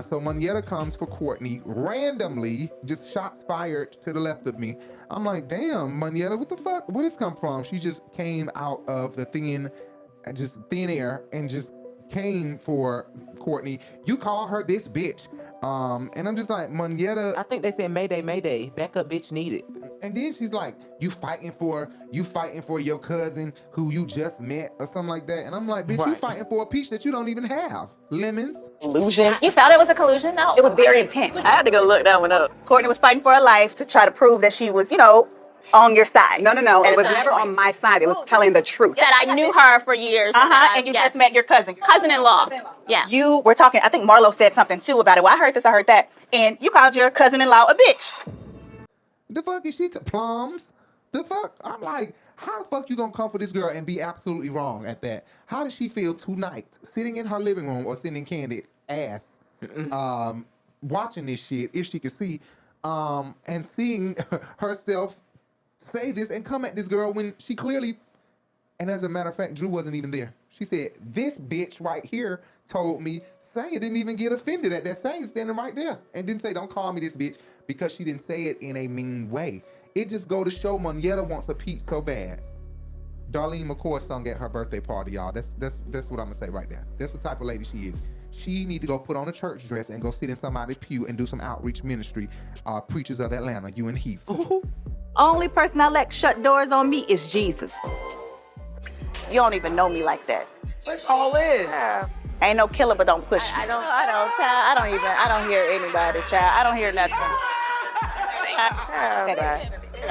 So Monietta comes for Courtney randomly, just shots fired to the left of me. I'm like, damn, Monietta, what the fuck? Where this come from? She just came out of the thin air and just came for Courtney. You call her this bitch. And I'm just like, Monietta. I think they said Mayday, Mayday. Backup bitch needed. And then she's like, you fighting for your cousin who you just met or something like that. And I'm like, bitch, you fighting for a peach that you don't even have. Lemons. Collusion. You felt it was a collusion? No. It was very intense. I had to go look that one up. Courtney was fighting for her life to try to prove that she was, you know, on your side. No. It was never on my side. It was telling the truth. That I knew her for years. And you just met your cousin. Cousin-in-law. Yeah. You were talking, I think Marlo said something too about it. Well, I heard this, I heard that. And you called your cousin-in-law a bitch. The fuck is she plums? The fuck? I'm like, how the fuck you gonna come for this girl and be absolutely wrong at that? How does she feel tonight, sitting in her living room or sitting in Kandi ass, watching this shit, if she could see, and seeing herself say this and come at this girl when she clearly, and as a matter of fact, Drew wasn't even there. She said, this bitch right here told me. Saya didn't even get offended at that. Saya standing right there and didn't say, don't call me this bitch, because she didn't say it in a mean way. It just go to show Moneta wants a peach so bad. Darlene McCoy sung at her birthday party, y'all. That's what I'm gonna say right there. That's what type of lady she is. She need to go put on a church dress and go sit in somebody's pew and do some outreach ministry. Preachers of Atlanta, you and Heath. Only person I let shut doors on me is Jesus. You don't even know me like that. What's all this? Ain't no killer, but don't push me. I don't hear anybody, child. I don't hear nothing.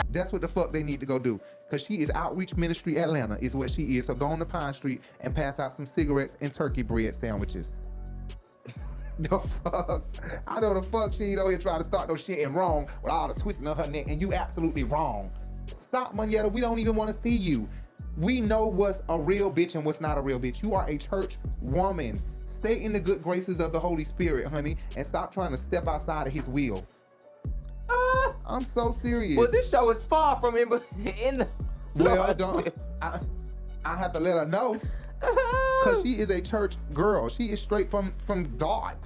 That's what the fuck they need to go do. Because she is Outreach Ministry Atlanta is what she is. So go on to Pine Street and pass out some cigarettes and turkey bread sandwiches. The fuck? I know the fuck she ain't over here trying to start no shit and wrong with all the twisting of her neck, and you absolutely wrong. Stop, Moneta. We don't even want to see you. We know what's a real bitch and what's not a real bitch. You are a church woman. Stay in the good graces of the Holy Spirit, honey, and stop trying to step outside of his will. I'm so serious. Well, this show is far from in the. Well, I have to let her know. Because she is a church girl. She is straight from God.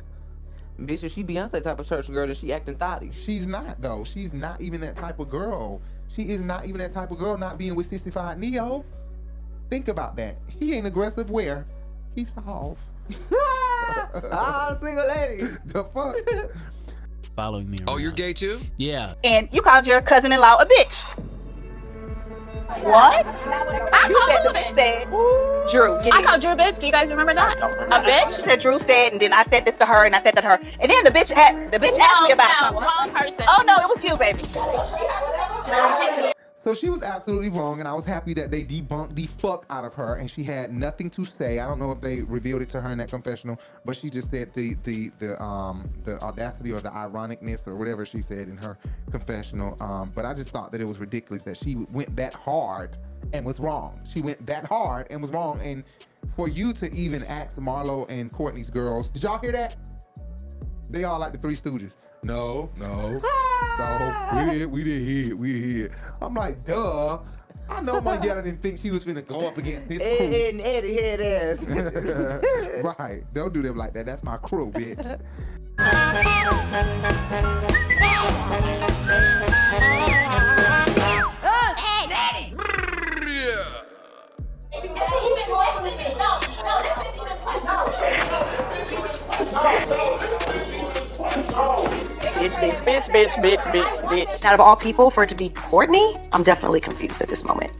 Bitch, if she Beyonce type of church girl, then she acting thotty. She's not, though. She's not even that type of girl. She is not even that type of girl not being with 65 Neo. Think about that. He ain't aggressive where? He's soft. Single lady. The fuck? Following me around. Oh, you're gay too? Yeah. And you called your cousin-in-law a bitch. What? You said the bitch said, Drew. I called Drew a bitch. Do you guys remember that? A bitch? She said Drew said, and then I said this to her, and I said that to her. And then the bitch asked me about something. Wrong person. Oh no, it was you, baby. So she was absolutely wrong, and I was happy that they debunked the fuck out of her, and she had nothing to say. I don't know if they revealed it to her in that confessional, but she just said the audacity or the ironicness or whatever she said in her confessional. But I just thought that it was ridiculous that she went that hard and was wrong. She went that hard and was wrong. And for you to even ask Marlo and Courtney's girls, did y'all hear that? They all like the Three Stooges. No. We didn't hear it. I'm like, duh. I know Moneta didn't think she was finna go up against this crew. And Eddie here it is. Right. Don't do them like that. That's my crew, bitch. Bitch. Out of all people, for it to be Courtney, I'm definitely confused at this moment.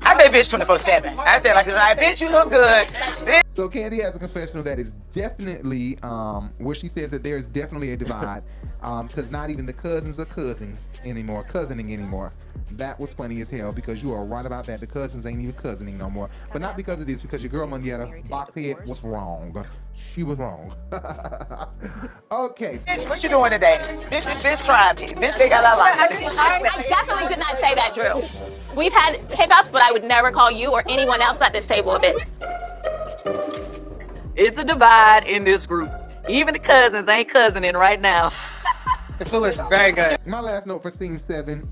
I say bitch 24/7. I said like, bitch, you look good. So Kandi has a confessional that is definitely where she says that there is definitely a divide because not even the cousins are cousining anymore. That was funny as hell because you are right about that. The cousins ain't even cousining no more. But not because of this, because your girl Moneta, Boxhead, was wrong. She was wrong. Okay. Bitch, what you doing today? Bitch tried me. Bitch, they got a lot. I definitely did not say that, Drew. We've had hiccups, but I would never call you or anyone else at this table a bitch. It's a divide in this group. Even the cousins ain't cousining right now. The food is very good. My last note for scene 7.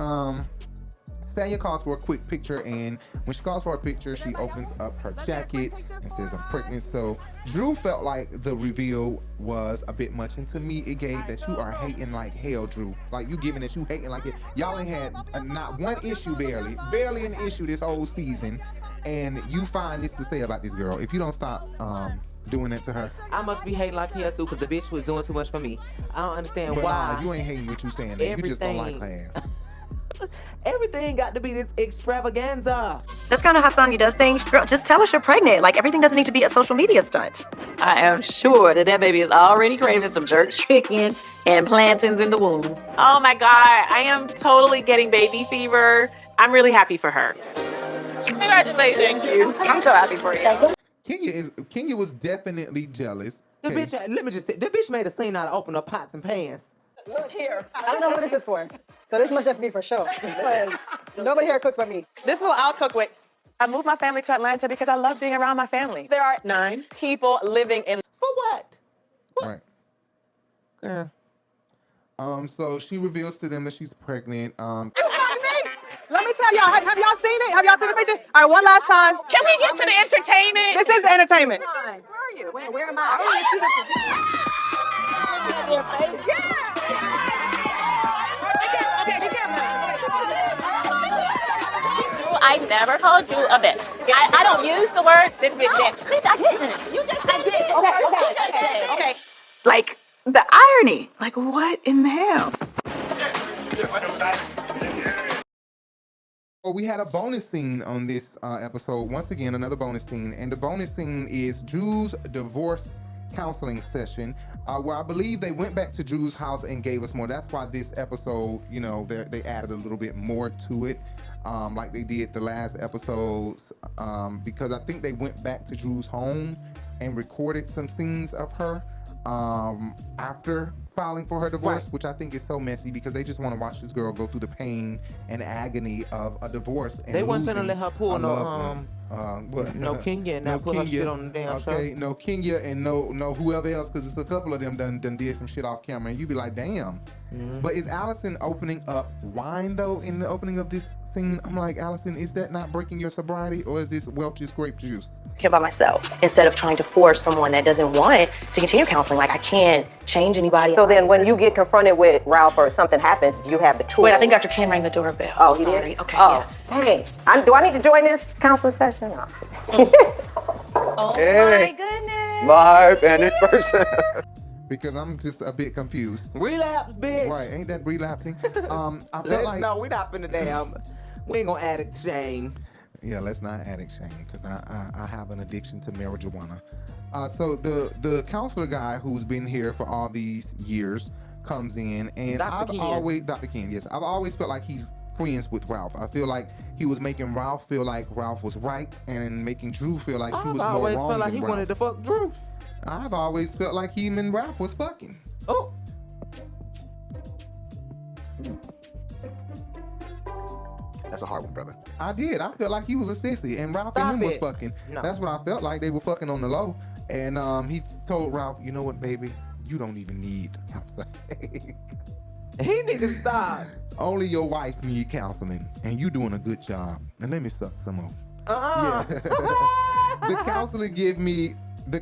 Tanya calls for a quick picture, and when she calls for a picture, she opens up her jacket and says, I'm pregnant. So Drew felt like the reveal was a bit much, and to me, it gave that you are hating like hell, Drew. Like, you giving that you hating like it. Y'all ain't had not one issue, barely an issue this whole season, and you find this to say about this girl. If you don't stop doing that to her. I must be hating like hell too, because the bitch was doing too much for me. I don't understand why. Nah, you ain't hating what you saying. You just don't like her ass. Everything got to be this extravaganza. That's kind of how Sonya does things. Girl, just tell us you're pregnant. Like, everything doesn't need to be a social media stunt. I am sure that baby is already craving some jerk chicken and plantains in the womb. Oh my God, I am totally getting baby fever. I'm really happy for her. Congratulations. Thank you. I'm so happy for you. Kenya was definitely jealous. The bitch, let me just say, the bitch made a scene out of open up pots and pans. Look here. I don't know what this is for. So this must just be for show. Nobody here cooks but me. This is what I'll cook with. I moved my family to Atlanta because I love being around my family. There are 9 people living in. For what? Right. Yeah. So she reveals to them that she's pregnant. Let me tell y'all, have y'all seen it? Have y'all seen the picture? All right, one last time. Can we get to the entertainment? This is the entertainment. Where are you? Where am I? I never called you a bitch. I don't use the word this bitch. Bitch, I didn't. You just I did. Okay. Like the irony. Like what in the hell? Well, we had a bonus scene on this episode. Once again, another bonus scene. And the bonus scene is Drew's divorce counseling session, where I believe they went back to Drew's house and gave us more. That's why this episode, you know, they added a little bit more to it, like they did the last episodes, because I think they went back to Drew's home and recorded some scenes of her after filing for her divorce, which I think is so messy because they just want to watch this girl go through the pain and agony of a divorce. And they wasn't gonna let her pull no Kenya and not put her shit on the damn show. Okay, no Kenya and no whoever else, because it's a couple of them done did some shit off camera, and you be like, damn. But is Allison opening up wine though in the opening of this scene? I'm like, Allison, is that not breaking your sobriety, or is this Welch's grape juice? Care about myself instead of trying to force someone that doesn't want to continue counseling. Like I can't change anybody. So then when you get confronted with Ralph or something happens, you have the tools. Wait, I think Dr. Ken rang the doorbell. Oh, he Sorry. did? Okay, oh. yeah. Hey, do I need to join this counseling session? No. Oh Hey. my goodness. Live and in person. Because I'm just a bit confused. Relapse, bitch. Right, ain't that relapsing? I felt like no, we not finna damn. We ain't gonna addict shame. Yeah, let's not addict shame, because I have an addiction to marijuana. So the counselor guy who's been here for all these years comes in, and Dr. Ken, yes, I've always felt like he's friends with Ralph. I feel like he was making Ralph feel like Ralph was right, and making Drew feel like she was more wrong than Ralph. I always felt like he wanted to fuck Drew. I've always felt like him and Ralph was fucking. Oh. That's a hard one, brother. I did. I felt like he was a sissy, and Ralph and him was fucking. No. That's what I felt like. They were fucking on the low. And he told Ralph, you know what, baby? You don't even need counseling. He need to stop. Only your wife need counseling, and you doing a good job. And let me suck some more. Yeah. The counselor give me no.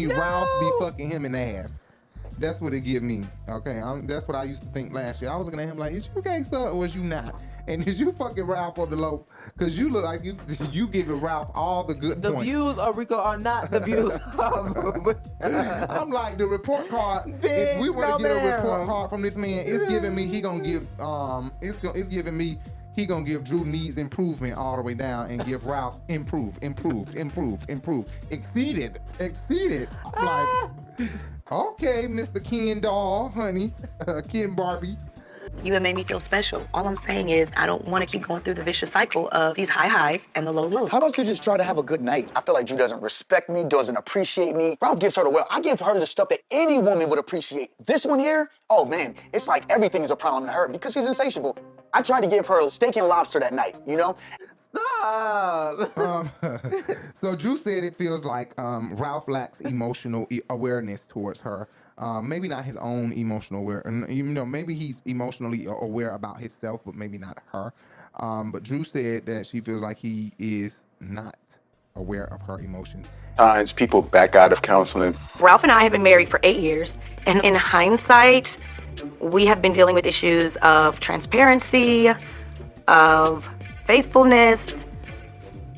Ralph be fucking him in the ass. That's what it give me. Okay, that's what I used to think last year. I was looking at him like, is you gay, sir, or is you not? And is you fucking Ralph on the low? Because you look like you giving Ralph all the good points. The views of Rico are not the views of... I'm like, the report card, if we were to get a report card from this man, it's giving me, he gonna give Drew needs improvement all the way down and give Ralph improved. Exceeded. I'm like, okay, Mr. Ken doll, honey, Ken Barbie. You have made me feel special. All I'm saying is I don't want to keep going through the vicious cycle of these high highs and the low lows. How about you just try to have a good night? I feel like Drew doesn't respect me, doesn't appreciate me. Ralph gives her the well. I give her the stuff that any woman would appreciate. This one here, oh man, it's like everything is a problem to her because she's insatiable. I tried to give her a steak and lobster that night, you know? Stop. So Drew said it feels like Ralph lacks emotional awareness towards her. Maybe not his own emotional aware, you know, maybe he's emotionally aware about himself, but maybe not her. But Drew said that she feels like he is not aware of her emotions. Times people back out of counseling. Ralph and I have been married for 8 years, and in hindsight, we have been dealing with issues of transparency, of faithfulness,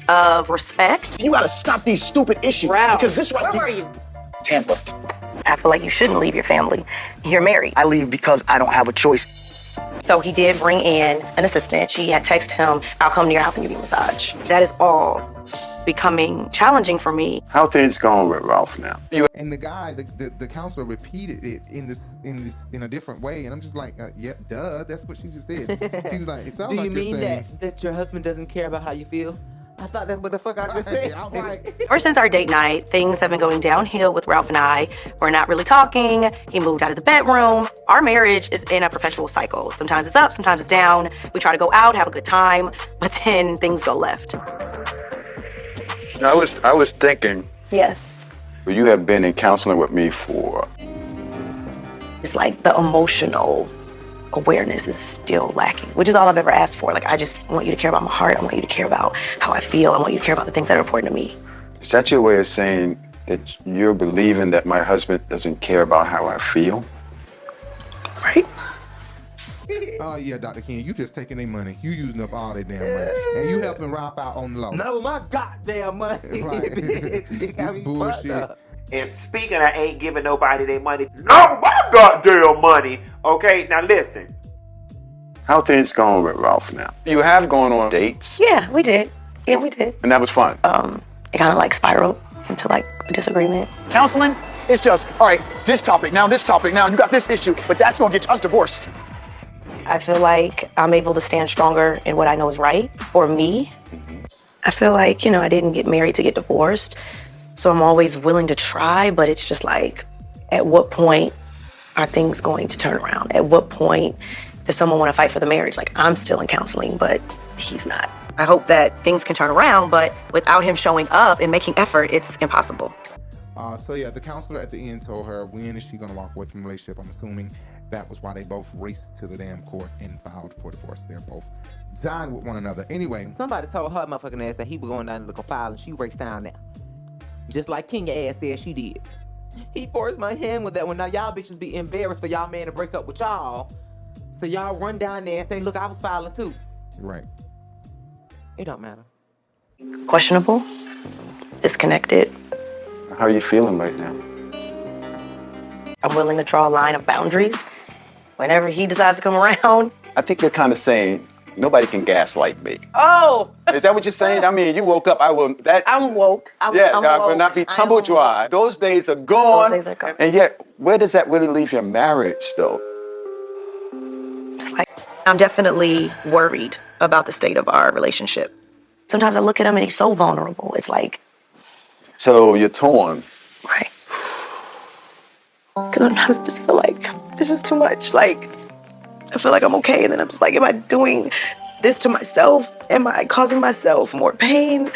of respect. You gotta stop these stupid issues. Ralph, because this where were you? Tampa. I feel like you shouldn't leave your family. You're married. I leave because I don't have a choice. So he did bring in an assistant. She had texted him, I'll come to your house and give you a massage. That is all becoming challenging for me. How things going with Ralph now? And the guy, the counselor repeated it in a different way, and I'm just like, yep, duh, that's what she just said. He was like, it sounds Do like you you're mean saying that your husband doesn't care about how you feel? I thought that's what the fuck I just said. I'm like, Ever since our date night, things have been going downhill with Ralph and I. We're not really talking. He moved out of the bedroom. Our marriage is in a perpetual cycle. Sometimes it's up, sometimes it's down. We try to go out, have a good time, but then things go left. I was thinking. Yes. You have been in counseling with me for. It's like the emotional awareness is still lacking, which is all I've ever asked for. Like, I just want you to care about my heart. I want you to care about how I feel. I want you to care about the things that are important to me. Is that your way of saying that you're believing that my husband doesn't care about how I feel? Right. Oh yeah, Dr. King, you just taking their money. You using up all their damn money, and you helping Ralph out on the low. No, my goddamn money. Right. It's bullshit. And speaking of ain't giving nobody their money, no, my goddamn money. Okay, now listen. How things going with Ralph now? You have gone on dates, Yeah, we did. Yeah, we did. and that was fun. It kind of like spiraled into like a disagreement. Counseling, it's just, all right, this topic, now, you got this issue, but that's gonna get us divorced. I feel like I'm able to stand stronger in what I know is right for me. I feel like, I didn't get married to get divorced. So I'm always willing to try, but it's just like, at what point are things going to turn around? At what point does someone want to fight for the marriage? Like, I'm still in counseling, but he's not. I hope that things can turn around, but without him showing up and making effort, it's impossible. So yeah, the counselor at the end told her, when is she gonna walk away from the relationship? I'm assuming that was why they both raced to the damn court and filed for divorce. They're both dying with one another. Anyway. Somebody told her motherfucking ass that he was going down to look a file and she breaks down now. Just like Kenya ass said she did. He forced my hand with that one. Now y'all bitches be embarrassed for y'all man to break up with y'all. So y'all run down there and say, look, I was filing too. Right. It don't matter. Questionable, disconnected. How are you feeling right now? I'm willing to draw a line of boundaries whenever he decides to come around. I think you're kind of saying, nobody can gaslight me. Oh! Is that what you're saying? I mean, you woke up, I'm woke. I'm I will woke. not be tumble dry. Those days are gone. Those days are gone. And yet, where does that really leave your marriage, though? It's like, I'm definitely worried about the state of our relationship. Sometimes I look at him and he's so vulnerable. It's like... So you're torn. Right. Because sometimes I just feel like this is too much. Like, I feel like I'm okay. And then I'm just like, am I doing this to myself? Am I causing myself more pain?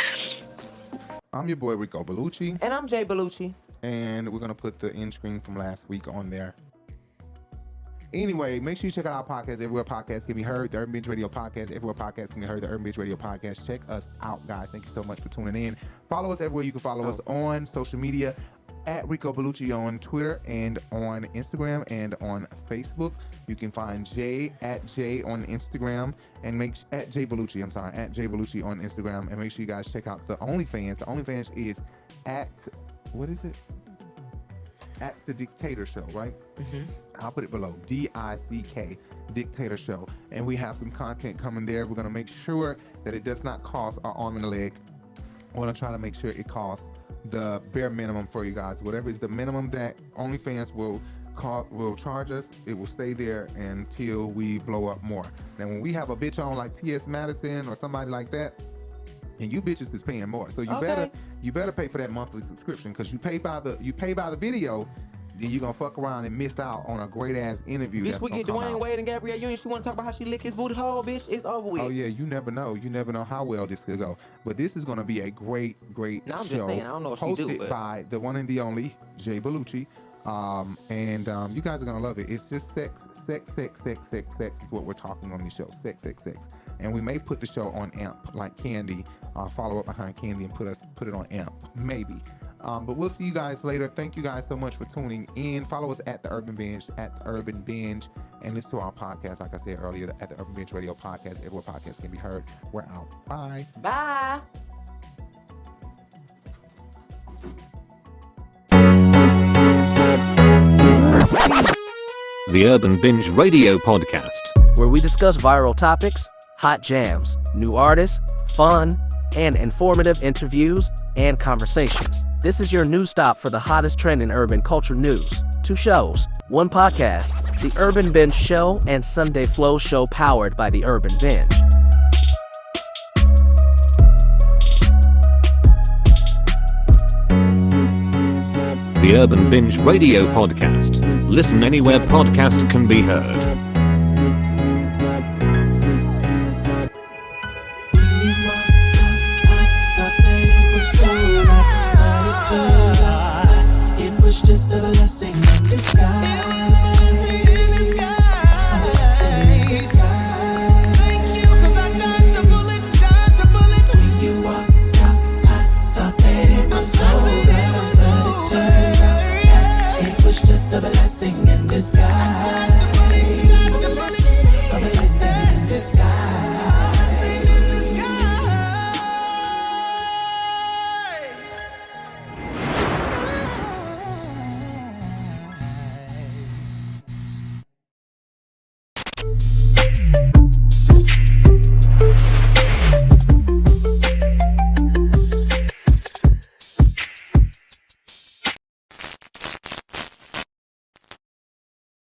I'm your boy, Rico Bellucci. And I'm Jay Bellucci. And we're going to put the end screen from last week on there. Anyway, make sure you check out our podcast, Everywhere Podcasts Can Be Heard, the Urban Binge Radio Podcast, Everywhere Podcasts Can Be Heard, the Urban Binge Radio Podcast. Check us out, guys. Thank you so much for tuning in. Follow us everywhere you can follow us on social media, at Rico Bellucci on Twitter and on Instagram and on Facebook. You can find Jay at Jay on Instagram and at Jay Bellucci on Instagram. And make sure you guys check out the OnlyFans. The OnlyFans is at, what is it? At the Dictator Show, right? Mm-hmm. I'll put it below, DICK, Dictator Show. And we have some content coming there. We're going to make sure that it does not cost our arm and a leg. We're going to try to make sure it costs the bare minimum for you guys. Whatever is the minimum that OnlyFans will charge us, it will stay there until we blow up more. Now, when we have a bitch on like T.S. Madison or somebody like that, and you bitches is paying more, so you better pay for that monthly subscription, because you pay by the video, then you're gonna fuck around and miss out on a great ass interview. Bitch, we get Dwayne Wade and Gabrielle Union. She want to talk about how she lick his booty hole, bitch. It's over with. Oh yeah, you never know how well this could go. But this is gonna be a great show. Just saying, I don't know if she do, hosted by the one and the only Jay Bellucci. And you guys are gonna love it. It's just sex is what we're talking on this show. Sex. And we may put the show on AMP like Kandi, follow up behind Kandi and put it on AMP, maybe. But we'll see you guys later. Thank you guys so much for tuning in. Follow us at the Urban Binge, and listen to our podcast, like I said earlier, at the Urban Binge Radio Podcast. Everywhere podcasts can be heard. We're out. Bye. Bye. The Urban Binge Radio Podcast, where we discuss viral topics, hot jams, new artists, fun, and informative interviews and conversations. This is your news stop for the hottest trend in urban culture news. 2 shows, 1 podcast, The Urban Binge Show and Sunday Flow Show, powered by The Urban Binge. the Urban Binge Radio Podcast. Listen anywhere podcast can be heard. It was just a blessing in disguise.